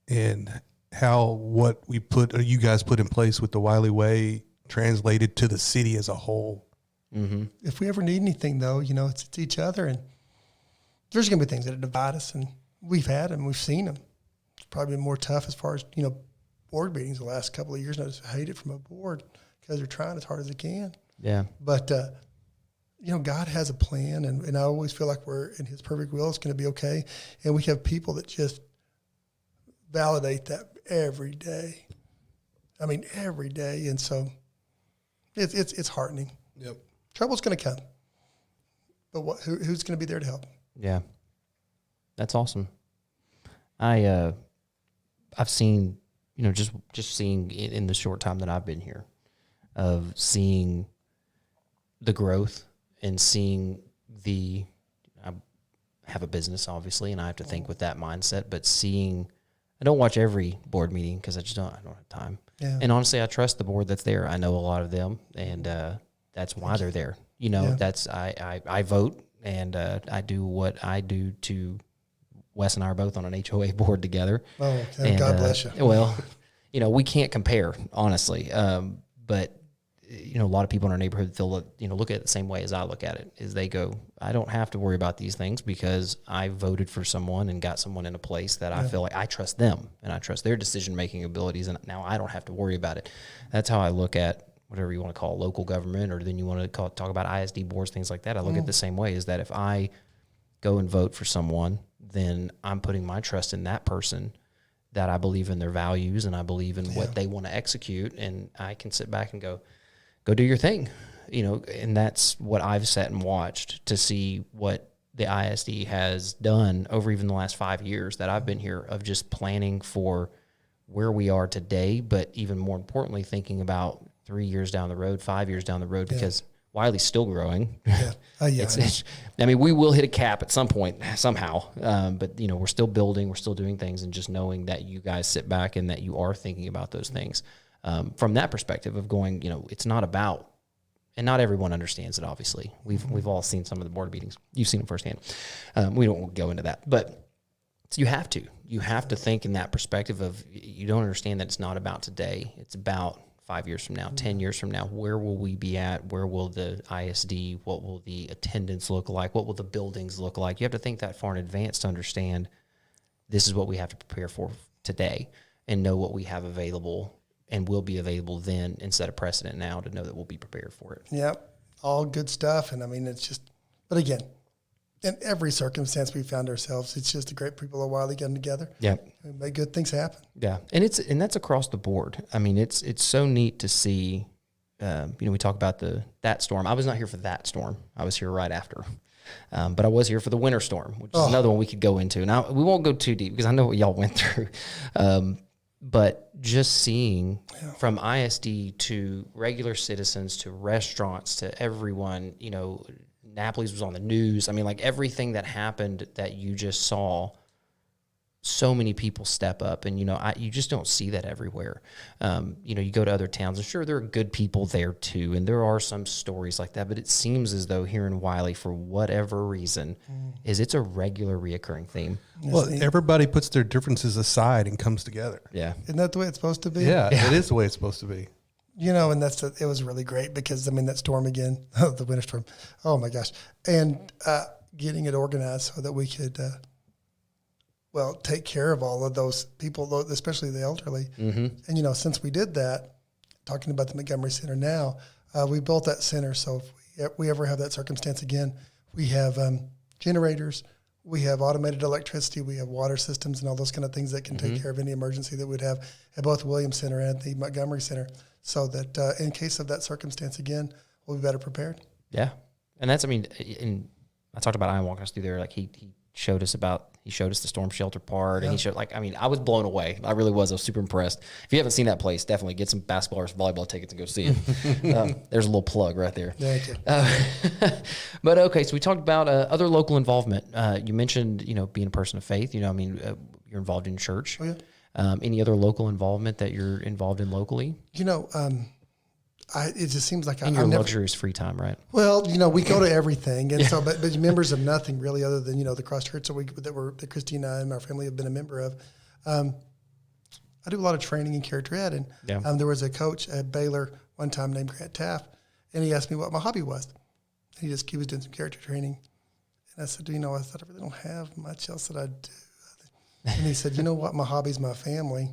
and how what you guys put in place with the Wylie Way translated to the city as a whole. Mm-hmm. If we ever need anything, though, it's each other, and there's going to be things that divide us, and we've had them, we've seen them. It's probably been more tough as far as, board meetings the last couple of years. And I just hate it from a board because they're trying as hard as they can. Yeah. But, God has a plan, and I always feel like we're in his perfect will. It's going to be okay. And we have people that just validate that every day. Every day. And so it's heartening. Yep. Trouble's going to come. But who's going to be there to help? Yeah. That's awesome. I've seen, just seeing in the short time that I've been here, of seeing the growth and seing I have a business, obviously, and I have to think with that mindset, but I don't watch every board meeting because I don't have time. Yeah. And honestly, I trust the board that's there. I know a lot of them, and that's why they're there. That's I vote, and I do what I do to. Wes and I are both on an HOA board together. Oh, and God bless you. Well, we can't compare, honestly. But a lot of people in our neighborhood, they'll look at it the same way as I look at it. Is they go, I don't have to worry about these things because I voted for someone and got someone in a place that I feel like I trust them and I trust their decision-making abilities, and now I don't have to worry about it. That's how I look at whatever you want to call local government, or then you want to talk about ISD boards, things like that. I look at it the same way, is that if I go and vote for someone, then I'm putting my trust in that person, that I believe in their values and I believe in what they want to execute, and I can sit back and go do your thing, and that's what I've sat and watched to see what the ISD has done over even the last 5 years that I've been here, of just planning for where we are today, but even more importantly, thinking about 3 years down the road, 5 years down the road, because Wylie's still growing. We will hit a cap at some point somehow, but we're still building, we're still doing things, and just knowing that you guys sit back and that you are thinking about those things from that perspective of going, it's not about, and not everyone understands it. Obviously, we've all seen some of the board meetings. You've seen them firsthand. We don't go into that, but you have to think in that perspective of, you don't understand that it's not about today. It's about 5 years from now, 10 years from now. Where will we be at? Where will the ISD, what will the attendance look like? What will the buildings look like? You have to think that far in advance to understand this is what we have to prepare for today, and know what we have available and will be available then, and set a precedent now to know that we'll be prepared for it. Yep. all good stuff. And I mean, it's just, but again, in every circumstance we found ourselves, it's just a great people of Wylie getting together. Yeah. And make good things happen. Yeah. And that's across the board. I mean, it's so neat to see, we talk about that storm. I was not here for that storm. I was here right after. But I was here for the winter storm, which is another one we could go into. Now, we won't go too deep because I know what y'all went through. But just seeing from ISD to regular citizens to restaurants to everyone, Napoli's was on the news. I mean, like everything that happened that you just saw, so many people step up, and you just don't see that everywhere. You go to other towns, and sure, there are good people there too, and there are some stories like that. But it seems as though here in Wylie, for whatever reason, it's a regular, reoccurring theme. Well, everybody puts their differences aside and comes together. Yeah, isn't that the way it's supposed to be? Yeah, it is the way it's supposed to be. And it was really great because, I mean, that storm again, the winter storm, oh my gosh. And getting it organized so that we could, take care of all of those people, especially the elderly. Mm-hmm. And, since we did that, talking about the Montgomery Center now, we built that center. So if we ever have that circumstance again, we have generators, we have automated electricity, we have water systems and all those kind of things that can take care of any emergency that we'd have at both Williams Center and the Montgomery Center, so that in case of that circumstance again, we'll be better prepared. Yeah. And that's, and I talked about Ian walking us through there, like he showed us the storm shelter part, and he showed, I was blown away. I really was. I was super impressed. If you haven't seen that place, definitely get some basketball or volleyball tickets and go see it. There's a little plug right there. Thank you. But okay, so we talked about other local involvement. You mentioned, being a person of faith. You're involved in church. Oh, yeah. Any other local involvement that you're involved in locally? It just seems like your luxurious free time, right? Well, we go to everything, and so, but members of nothing really, other than the cross church that Christina and our family have been a member of. I do a lot of training in character ed, and there was a coach at Baylor one time named Grant Taft, and he asked me what my hobby was. And he was doing some character training, and I said, I thought I really don't have much else that I do. And he said, what, my hobby's my family,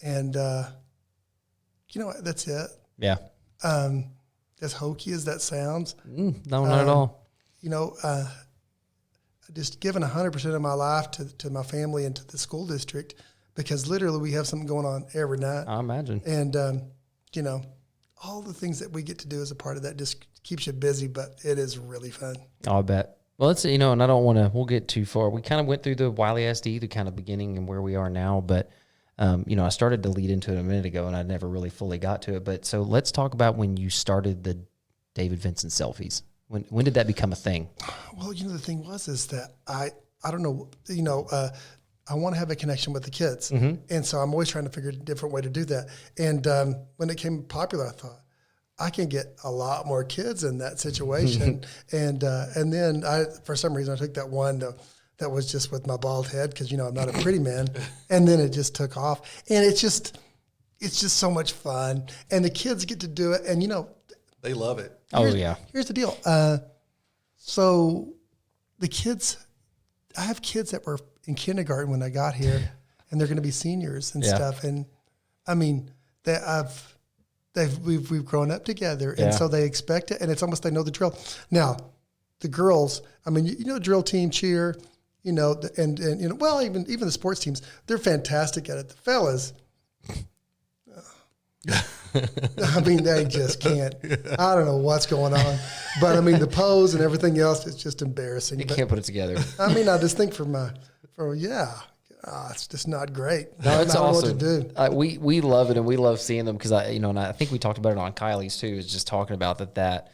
and that's it. Yeah. As hokey as that sounds. No, not at all. Just giving 100% of my life to my family and to the school district, because literally we have something going on every night. I imagine. And, all the things that we get to do as a part of that just keeps you busy, but it is really fun. I'll bet. Well, let's and I don't want to, we'll get too far. We kind of went through the Wylie ISD, the kind of beginning and where we are now, but I started to lead into it a minute ago, and I never really fully got to it. But so let's talk about when you started the David Vinson selfies. When did that become a thing? Well, the thing is that I don't know, I want to have a connection with the kids. Mm-hmm. And so I'm always trying to figure a different way to do that. And when it came popular, I thought, I can get a lot more kids in that situation. And then for some reason, I took that one that was just with my bald head, because I'm not a pretty man, and then it just took off, and it's just so much fun, and the kids get to do it, and they love it. Here's the deal. So the kids, I have kids that were in kindergarten when I got here, and they're going to be seniors and stuff, and I mean we've grown up together, and so they expect it, and it's almost they know the drill. Now, the girls, drill team, cheer. Even the sports teams, they're fantastic at it. The fellas, they just can't. I don't know what's going on, but the pose and everything else is just embarrassing. You can't put it together. I just think it's just not great. No, it's awesome. What to do. We love it, and we love seeing them, because and I think we talked about it on Kylie's too. Is just talking about that.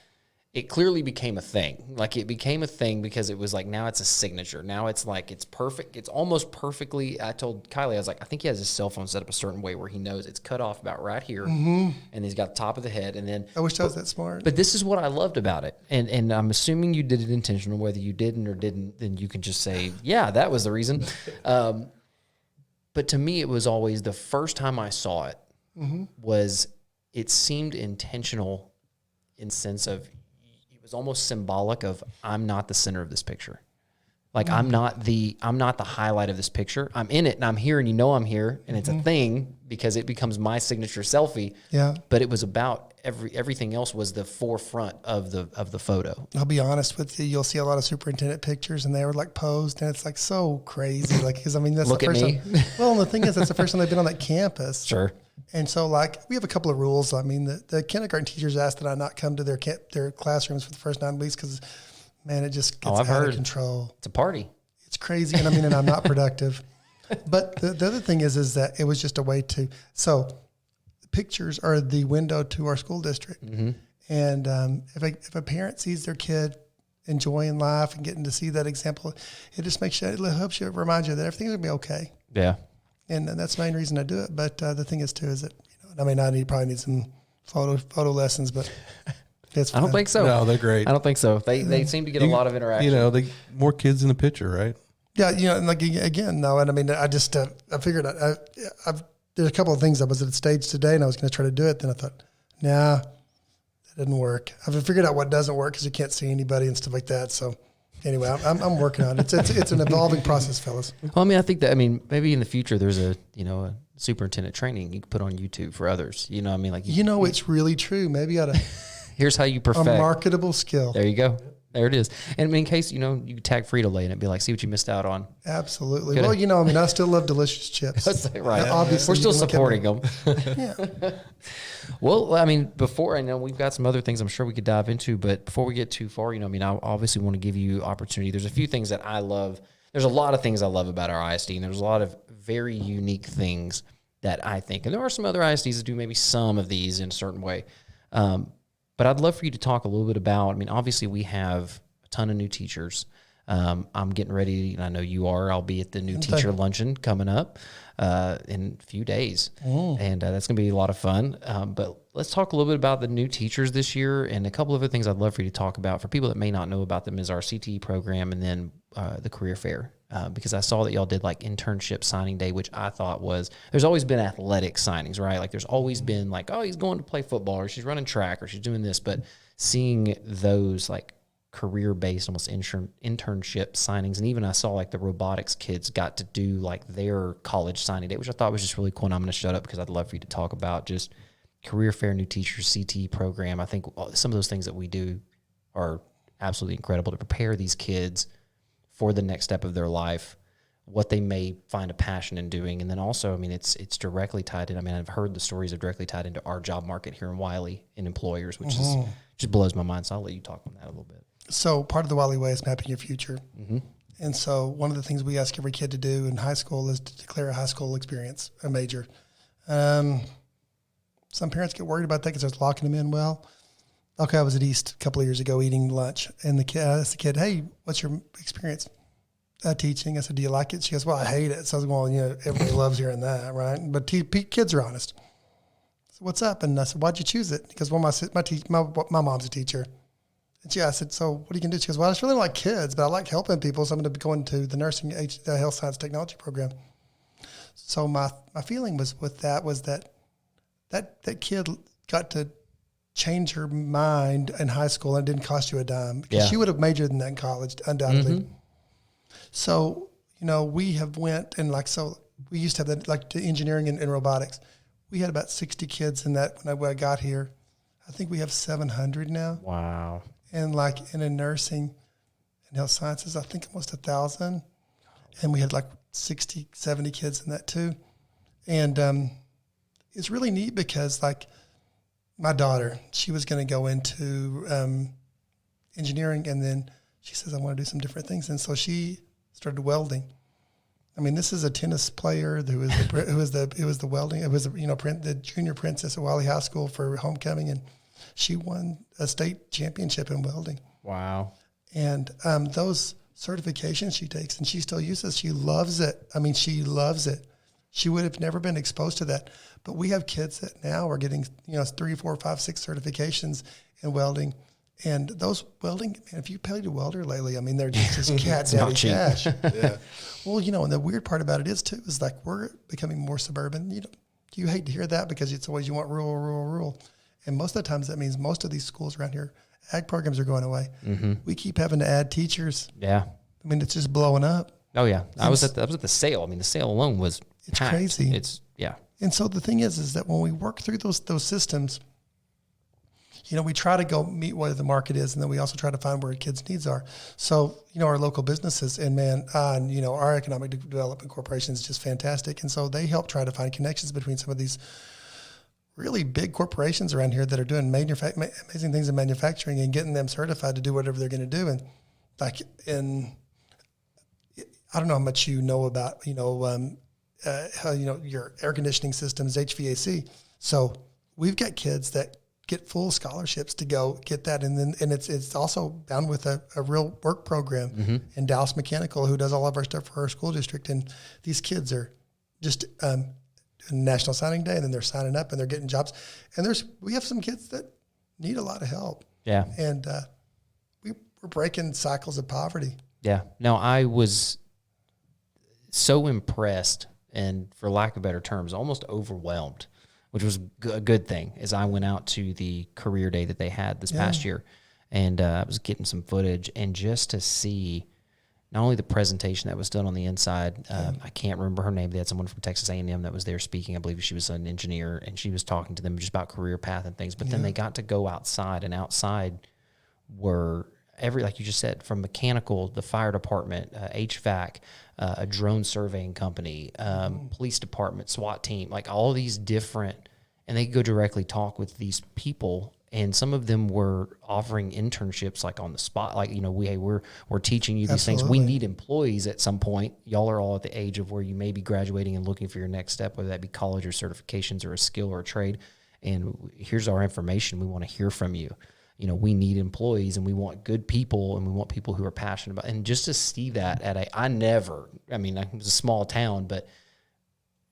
It clearly became a thing. Like, it became a thing because it was like, now it's a signature. Now it's like, it's perfect. It's almost perfectly. I told Kylie, I was like, I think he has his cell phone set up a certain way where he knows it's cut off about right here. Mm-hmm. And he's got the top of the head. And then I wish I was that smart. But this is what I loved about it. And I'm assuming you did it intentional. Whether you didn't or didn't, then you can just say, yeah, that was the reason. But to me, it was always, the first time I saw it, was, it seemed intentional in sense of, it was almost symbolic of, I'm not the center of this picture. Like I'm not the highlight of this picture. I'm in it and I'm here and you know I'm here and it's a thing because it becomes my signature selfie. Yeah. But it was about everything else was the forefront of the photo. I'll be honest with you. You'll see a lot of superintendent pictures and they were like posed and it's like so crazy. Like, cause I mean, that's Look the at first me. time. Well, and the thing is, that's the first time they've been on that campus. Sure. And so like, we have a couple of rules. I mean, the kindergarten teachers asked that I not come to their classrooms for the first 9 weeks. Cause man, it just gets out of control. It's a party. It's crazy. And I mean, and I'm not productive. But the other thing is that it was just a way to, so pictures are the window to our school district. Mm-hmm. And if a parent sees their kid enjoying life and getting to see that example, it just makes you, it helps you, remind you that everything's gonna be okay. Yeah. And that's the main reason I do it. But the thing is too, is that, I mean, probably need some photo lessons, but it's fun. I don't think so. No, they're great. I don't think so. They seem to get a lot of interaction. More kids in the picture, right? Yeah, and like again, no, and I mean, I just I figured I've did a couple of things. I was at a stage today, and I was going to try to do it. Then I thought, nah, that didn't work. I've figured out what doesn't work because you can't see anybody and stuff like that. So anyway, I'm working on it. It's an evolving process, fellas. Well, I mean, I think that maybe in the future there's a superintendent training you can put on YouTube for others. You know, I mean, like it's really true. Maybe I ought to. Here's how you perfect a marketable skill. There you go. There it is. And in case, you tag Frito-Lay and it'd be like, see what you missed out on. Absolutely. Well, I still love delicious chips. That's right. Obviously. We're still supporting them. Yeah. Well, I mean, before, I know we've got some other things I'm sure we could dive into, but before we get too far, I obviously want to give you opportunity. There's a few things that I love. There's a lot of things I love about our ISD, and there's a lot of very unique things that I think, and there are some other ISDs that do maybe some of these in a certain way. But I'd love for you to talk a little bit about, obviously we have a ton of new teachers. I'm getting ready, and I know you are. I'll be at the new teacher luncheon coming up in a few days. And that's going to be a lot of fun. But let's talk a little bit about the new teachers this year and a couple of other things I'd love for you to talk about. For people that may not know about them is our CTE program and then the career fair. Because I saw that y'all did like internship signing day, which I thought there's always been athletic signings, right? Like there's always been like, oh, he's going to play football or she's running track or she's doing this. But seeing those like career-based almost internship signings, and even I saw like the robotics kids got to do like their college signing day, which I thought was just really cool. And I'm going to shut up because I'd love for you to talk about just career fair, new teachers, CTE program. I think some of those things that we do are absolutely incredible to prepare these kids for the next step of their life, what they may find a passion in doing. And then also, it's directly tied in. I've heard the stories are directly tied into our job market here in Wylie and employers, which just blows my mind. So I'll let you talk on that a little bit. So part of the Wylie way is mapping your future. Mm-hmm. And so one of the things we ask every kid to do in high school is to declare a high school experience, a major. Some parents get worried about that because they're locking them in. Well, okay, I was at East a couple of years ago eating lunch, and I asked the kid, hey, what's your experience teaching? I said, do you like it? She goes, well, I hate it. So I was going, well, everybody loves hearing that, right? But kids are honest. So what's up? And I said, why'd you choose it? Because my mom's a teacher. And I said, so what are you going to do? She goes, well, I just really like kids, but I like helping people, so I'm going to be going to the nursing health science technology program. So my feeling was that kid got to change her mind in high school, and it didn't cost you a dime because she would have majored in that in college, undoubtedly. Mm-hmm. So, we have went and we used to have that, like the engineering and robotics. We had about 60 kids in that when I got here. I think we have 700 now. Wow. And in nursing and health sciences, I think almost 1,000. And we had 60, 70 kids in that too. And it's really neat because my daughter, she was going to go into engineering, and then she says, I want to do some different things. And so she started welding. This is a tennis player who was the welding. It was the junior princess at Wylie High School for homecoming, and she won a state championship in welding. Wow! And those certifications she takes, and she still uses. She loves it. She loves it. She would have never been exposed to that. But we have kids that now are getting 3, 4, 5, 6 certifications in welding. And those welding, man, if you paid a welder lately, they're just cat daddy cash. Yeah. Well, and the weird part about it is too, is we're becoming more suburban. You hate to hear that because it's always you want rural. And most of the times that means most of these schools around here, ag programs are going away. Mm-hmm. We keep having to add teachers. Yeah. I mean, it's just blowing up. Oh yeah, I was at the sale. I mean, the sale alone was packed. Crazy. Yeah. And so the thing is that when we work through those systems, we try to go meet where the market is, and then we also try to find where kids' needs are. So, our local businesses and our economic development corporation is just fantastic. And so they help try to find connections between some of these really big corporations around here that are doing amazing things in manufacturing and getting them certified to do whatever they're going to do. And I don't know how much you know about, how, your air conditioning systems, HVAC. So we've got kids that get full scholarships to go get that. And it's also bound with a real work program in Dallas Mechanical, who does all of our stuff for our school district. And these kids are just, National Signing Day, and then they're signing up and they're getting jobs. And we have some kids that need a lot of help. Yeah. And we're breaking cycles of poverty. Yeah. No, I was so impressed, and for lack of better terms, almost overwhelmed, which was a good thing, as I went out to the career day that they had this past year. And I was getting some footage, and just to see not only the presentation that was done on the inside, I can't remember her name. They had someone from Texas A&M that was there speaking. I believe she was an engineer, and she was talking to them just about career path and things. But then they got to go outside, and outside were like you just said, from mechanical, the fire department, HVAC, a drone surveying company, police department, SWAT team, like all these different, and they go directly talk with these people. And some of them were offering internships like on the spot, like, we're teaching you these things. We need employees at some point. Y'all are all at the age of where you may be graduating and looking for your next step, whether that be college or certifications or a skill or a trade. And here's our information. We want to hear from you. We need employees, and we want good people, and we want people who are passionate about, and just to see that it was a small town, but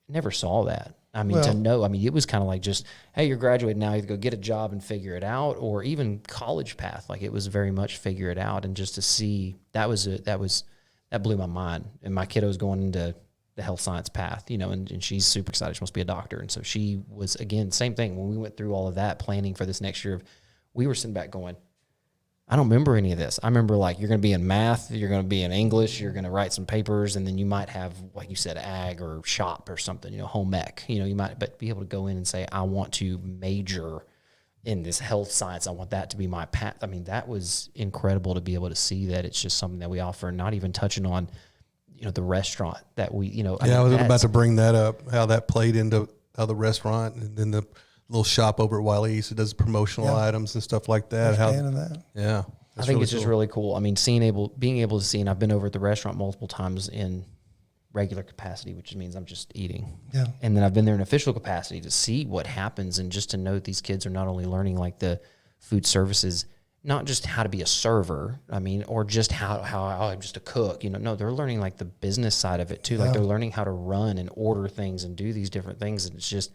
never saw that. I mean, it was kind of like just, hey, you're graduating now, either go get a job and figure it out, or even college path. Like, it was very much figure it out. And just to see that blew my mind. And my kiddo's going into the health science path, and she's super excited. She wants to be a doctor. And so she was, again, same thing. When we went through all of that planning for this next year, we were sitting back going, I don't remember any of this. I remember, like, you're going to be in math, you're going to be in English, you're going to write some papers, and then you might have, like you said, ag or shop or something, home ec. You might, but be able to go in and say, I want to major in this health science. I want that to be my path. I mean, that was incredible to be able to see that it's just something that we offer, not even touching on, the restaurant that we, I was about to bring that up, how that played into how the restaurant and then the little shop over at Wylie ISD does promotional items and stuff like that. Yeah. I think it's just really cool. I mean, being able to see, and I've been over at the restaurant multiple times in regular capacity, which means I'm just eating. Yeah. And then I've been there in official capacity to see what happens, and just to know that these kids are not only learning like the food services, not just how to be a server, or just how I'm just a cook, no, they're learning like the business side of it too. Like, they're learning how to run and order things and do these different things. And it's just,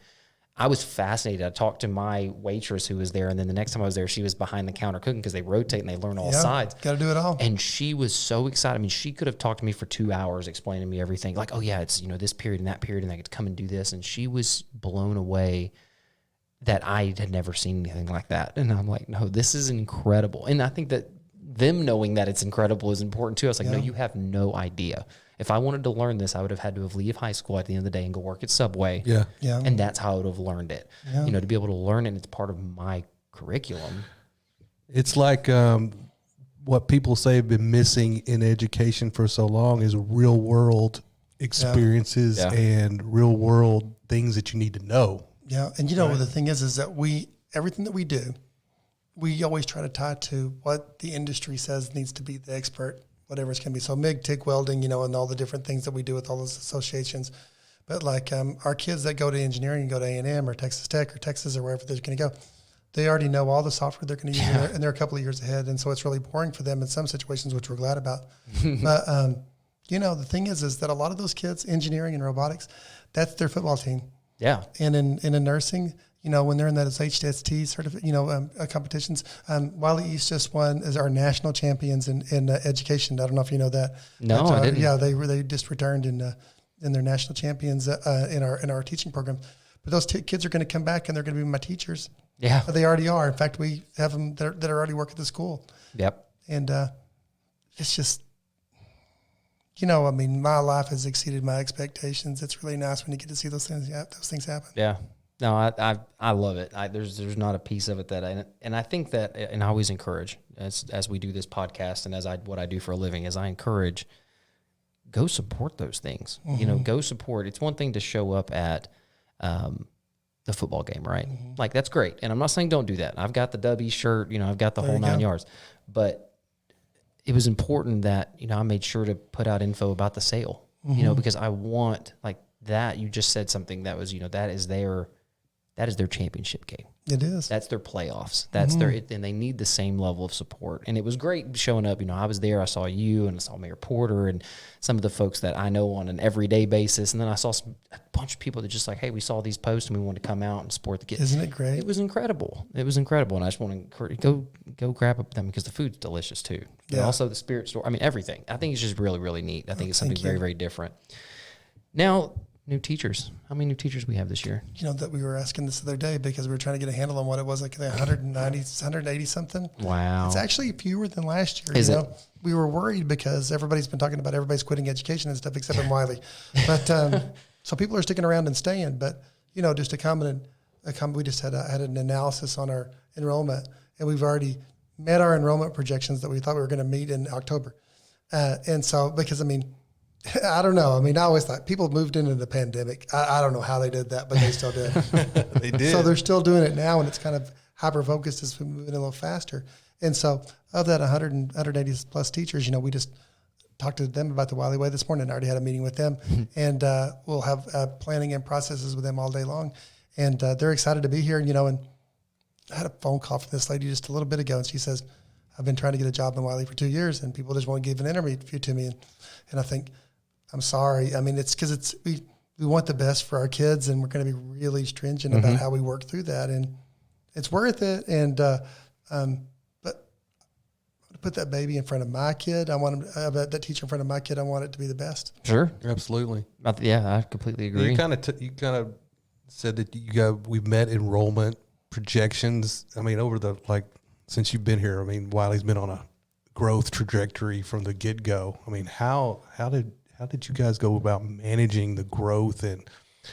I was fascinated. I talked to my waitress who was there, and then the next time I was there, she was behind the counter cooking, because they rotate and they learn all sides. Got to do it all. And she was so excited. I mean, she could have talked to me for 2 hours explaining to me everything. Like, oh yeah, it's, this period and that period, and I get to come and do this. And she was blown away that I had never seen anything like that. And I'm like, no, this is incredible. And I think that them knowing that it's incredible is important too. I was like, no, you have no idea. If I wanted to learn this, I would have had to have leave high school at the end of the day and go work at Subway. Yeah. And that's how I would have learned it. Yeah. To be able to learn it, it's part of my curriculum. It's like what people say have been missing in education for so long is real world experiences and real world things that you need to know. Yeah. And the thing is that everything that we do, we always try to tie to what the industry says needs to be the expert, whatever it's going to be. So MIG, TIG welding, and all the different things that we do with all those associations. But like our kids that go to engineering and go to A&M or Texas Tech or Texas or wherever they're going to go, they already know all the software they're going to use, and they're a couple of years ahead. And so it's really boring for them in some situations, which we're glad about. But, the thing is that a lot of those kids, engineering and robotics, that's their football team. Yeah. And in nursing, when they're in those HST competitions, Wylie East just won as our national champions in education. I don't know if you know that. No, I didn't. Yeah, they just returned in their national champions in our teaching program. But those kids are going to come back, and they're going to be my teachers. Yeah, they already are. In fact, we have them that are already working at the school. Yep. And it's just, I mean, my life has exceeded my expectations. It's really nice when you get to see those things happen. Yeah. No, I love it. There's not a piece of it that I think that, and I always encourage as we do this podcast and what I do for a living is I encourage, go support those things. Go support. It's one thing to show up at the football game, right? Like, that's great. And I'm not saying don't do that. I've got the W shirt, I've got the whole 9 yards, but it was important that, I made sure to put out info about the sale, because I want, like, that. You just said something that was, that is their championship game. It is. That's their playoffs. That's and they need the same level of support. And it was great showing up. I was there. I saw you and I saw Mayor Porter and some of the folks that I know on an everyday basis. And then I saw a bunch of people that just like, hey, we saw these posts and we wanted to come out and support the kids. Isn't it great? It was incredible. And I just want to encourage, go grab them because the food's delicious too. Yeah. And also the spirit store. I mean, everything. I think it's just really, really neat. I think it's something very, very different. Now, new teachers. How many new teachers we have this year? That we were asking this the other day because we were trying to get a handle on what it was, like 180 something. Wow. It's actually fewer than last year. Is it? We were worried because everybody's been talking about everybody's quitting education and stuff except in Wylie. But so people are sticking around and staying. But, just to comment, we just had an analysis on our enrollment, and we've already met our enrollment projections that we thought we were going to meet in October. And so, because, I don't know. I always thought people moved into the pandemic. I don't know how they did that, but they still did. They did. So they're still doing it now, and it's kind of hyper-focused as we move in a little faster. And so of that 180 plus teachers, we just talked to them about the Wylie Way this morning. I already had a meeting with them, and we'll have planning and processes with them all day long. And they're excited to be here. And I had a phone call from this lady just a little bit ago, and she says, I've been trying to get a job in Wylie for 2 years, and people just won't give an interview to me. And I think, I'm sorry. It's because we want the best for our kids, and we're going to be really stringent about how we work through that, and it's worth it. And but to put that baby in front of my kid, I want that teacher in front of my kid. I want it to be the best. Sure, absolutely. Yeah, I completely agree. You kind of said that we've met enrollment projections. Over since you've been here, Wylie's been on a growth trajectory from the get-go. How did you guys go about managing the growth and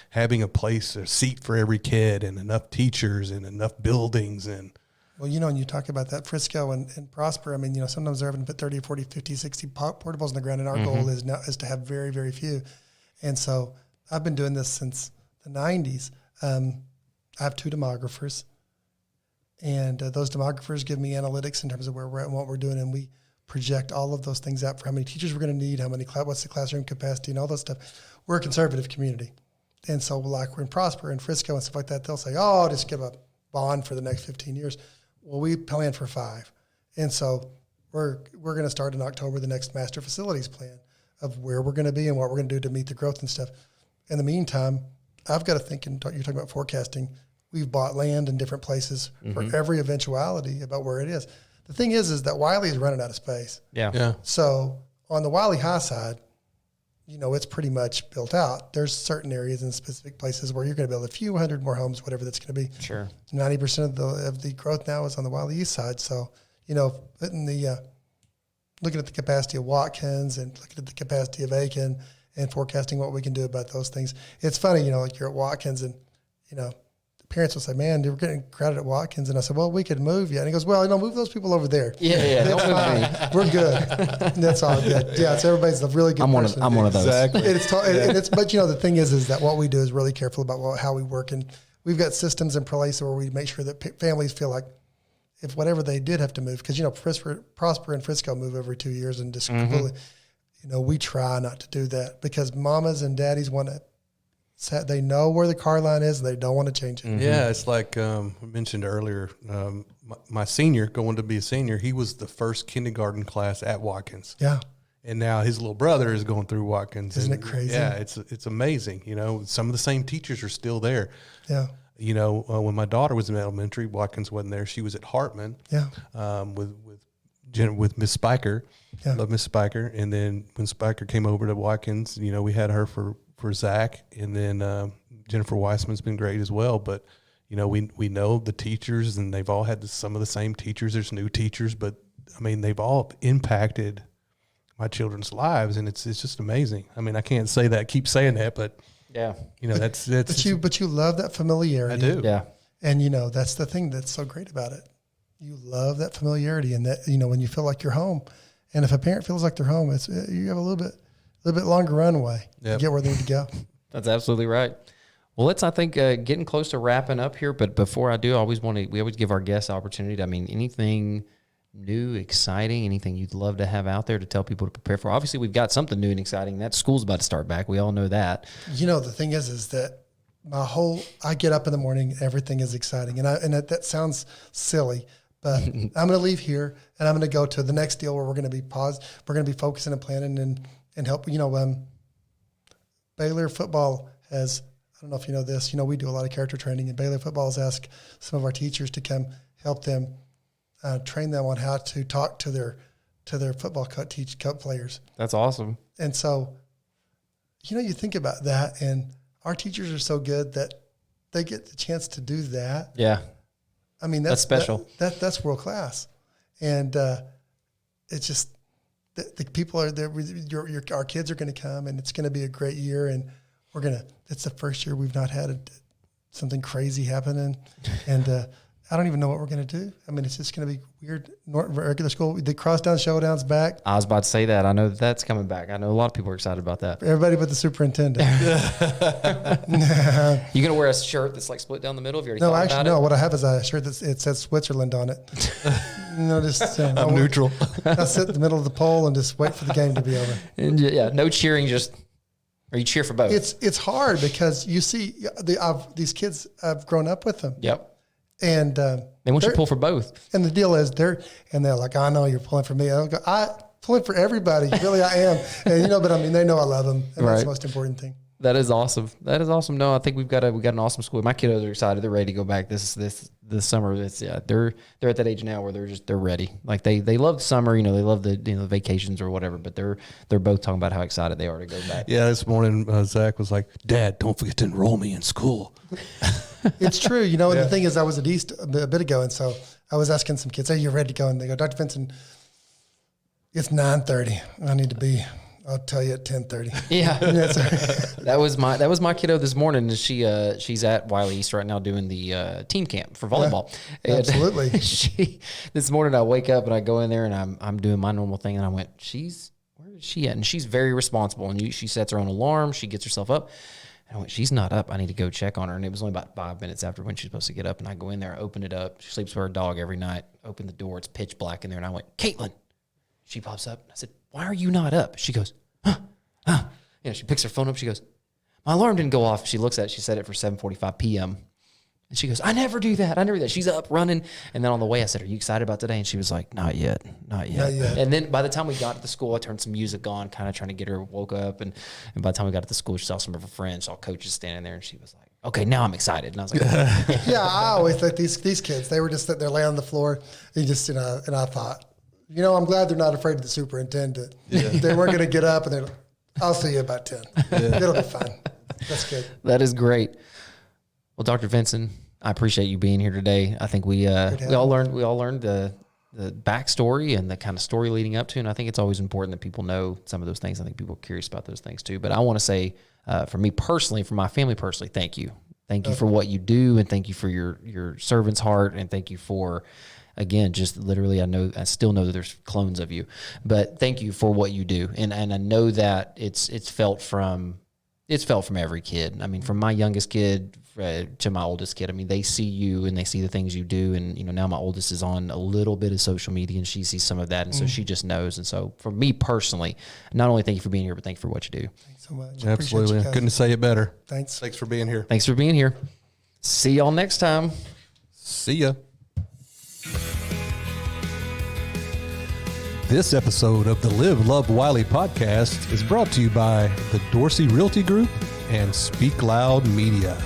having a seat for every kid and enough teachers and enough buildings? And well, and you talk about that Frisco and Prosper. Sometimes they're having to put 30, 40, 50, 60 portables on the ground, and our goal is to have very, very few. And so I've been doing this since the 90s. I have 2 demographers, and those demographers give me analytics in terms of where we're at and what we're doing, and we project all of those things out for how many teachers we're going to need, what's the classroom capacity, and all that stuff. We're a conservative community. And so we're in Prosper and Frisco and stuff like that, they'll say, oh, just give a bond for the next 15 years. Well, we plan for 5. And so we're going to start in October the next master facilities plan of where we're going to be and what we're going to do to meet the growth and stuff. In the meantime, I've got to think, and you're talking about forecasting, we've bought land in different places for every eventuality about where it is. The thing is that Wylie is running out of space. Yeah. So on the Wylie High side, it's pretty much built out. There's certain areas in specific places where you're going to build a few hundred more homes, whatever that's going to be. Sure. 90% of the growth now is on the Wylie East side. So, putting looking at the capacity of Watkins and looking at the capacity of Aiken and forecasting what we can do about those things. It's funny, like you're at Watkins and, parents will say, man, we're getting crowded at Watkins. And I said, well, we could move you. And he goes, well, move those people over there. Yeah. That's fine. We're good. And that's all good. Yeah, so everybody's a really good person. I'm one of those. Exactly. But the thing is that what we do is really careful about how we work. And we've got systems in place where we make sure that families feel like if whatever they did have to move, because, Prosper and Frisco move every 2 years and just completely, we try not to do that because mamas and daddies want to, they know where the car line is and they don't want to change it. Yeah, it's like I mentioned earlier, my senior, going to be a senior, he was the first kindergarten class at Watkins. Yeah. And now his little brother is going through Watkins. Isn't it crazy? Yeah, it's amazing. Some of the same teachers are still there. Yeah. When my daughter was in elementary, Watkins wasn't there. She was at Hartman. Yeah. With Miss Spiker. Yeah. Love Miss Spiker. And then when Spiker came over to Watkins, we had her for Zach, and then Jennifer Weissman's been great as well. But we know the teachers, and they've all had some of the same teachers. There's new teachers, but they've all impacted my children's lives, and it's just amazing. I mean, I can't say that, keep saying that, but Yeah. you know, that's But you love that familiarity. I do. Yeah. And, you know, that's the thing that's so great about it. You love that familiarity, and that, you know, when you feel like you're home. And if a parent feels like they're home, it's you have a little bit longer runway to get where they need to go. That's absolutely right. Well, I think, getting close to wrapping up here. But before I do, we always give our guests the opportunity. I mean, anything new, exciting, anything you'd love to have out there to tell people to prepare for? Obviously, we've got something new and exciting. That school's about to start back. We all know that. You know, the thing is that I get up in the morning, everything is exciting. And that sounds silly, but I'm going to leave here and I'm going to go to the next deal where we're going to be We're going to be focusing and planning and help. You know, Baylor football has, I don't know if you know this, you know, we do a lot of character training, and Baylor football has asked some of our teachers to come help them train them on how to talk to their football coach players. That's awesome. And so, you know, you think about that, and our teachers are so good that they get the chance to do that. Yeah. I mean, that's special. That's world class. And it's just the people are there. Our kids are going to come, and it's going to be a great year. And it's the first year we've not had something crazy happening. And I don't even know what we're going to do. I mean, it's just going to be weird. Regular school, the Crosstown Showdown's back. I was about to say that. I know that's coming back. I know a lot of people are excited about that. Everybody but the superintendent. You going to wear a shirt that's like split down the middle? Have you already No, thought actually, about no. it? What I have is a shirt it says Switzerland on it. I'm neutral. I sit in the middle of the pole and just wait for the game to be over. And yeah, no cheering, or you cheer for both. It's hard because you see these kids, I've grown up with them. Yep. And They want you to pull for both. And the deal is they're like, I know you're pulling for me. I go, I pulling for everybody. Really, I am. And you know, but I mean, they know I love them, and that's the most important thing. That is awesome. No, I think we got an awesome school. My kiddos are excited. They're ready to go back this summer. They're at that age now where they're ready. Like they love summer, you know, they love the vacations or whatever, but they're both talking about how excited they are to go back. Yeah, this morning Zach was like, "Dad, don't forget to enroll me in school." It's true, you know. And the thing is, I was at East a bit ago, and so I was asking some kids, "Hey, you ready to go?" And they go, "Dr. Vinson, it's 9:30. I need to be. I'll tell you at 10:30." Yeah, that was my kiddo this morning. She's at Wylie East right now doing the team camp for volleyball. Yeah, absolutely. This morning I wake up and I go in there and I'm doing my normal thing, and I went, where is she at? And she's very responsible, and she sets her own alarm. She gets herself up. And I went, she's not up. I need to go check on her. And it was only about 5 minutes after when she's supposed to get up. And I go in there, I open it up. She sleeps with her dog every night. Open the door. It's pitch black in there. And I went, Caitlin. She pops up. I said, why are you not up? She goes, huh. You know, she picks her phone up. She goes, my alarm didn't go off. She looks at it. She set it for 7:45 p.m. And she goes, I never do that. She's up running. And then on the way, I said, are you excited about today? And she was like, not yet. And then by the time we got to the school, I turned some music on, kind of trying to get her woke up. And by the time we got to the school, she saw some of her friends, saw coaches standing there. And she was like, okay, now I'm excited. And I was like, yeah, I always like these kids. They were just sitting there laying on the floor. And I thought, you know, I'm glad they're not afraid of the superintendent. Yeah. They weren't going to get up and they're like, I'll see you about 10. Yeah. It'll be fine. That's good. That is great. Well, Dr. Vinson, I appreciate you being here today. I think we all learned the backstory and the kind of story leading up to, and I think it's always important that people know some of those things. I think people are curious about those things too. But I want to say, for me personally, for my family personally, thank you. Thank you for what you do, and thank you for your servant's heart, and thank you for, again, just literally, I still know that there's clones of you, but thank you for what you do. And I know that it's felt from every kid. I mean, from my youngest kid to my oldest kid. I mean, they see you and they see the things you do. And, you know, now my oldest is on a little bit of social media and she sees some of that. And so she just knows. And so for me personally, not only thank you for being here, but thank you for what you do. Thanks so much. Absolutely. I couldn't say it better. Thanks. Thanks for being here. Thanks for being here. See y'all next time. See ya. This episode of the Live, Love, Wylie podcast is brought to you by the Dorsey Realty Group and Speak Loud Media.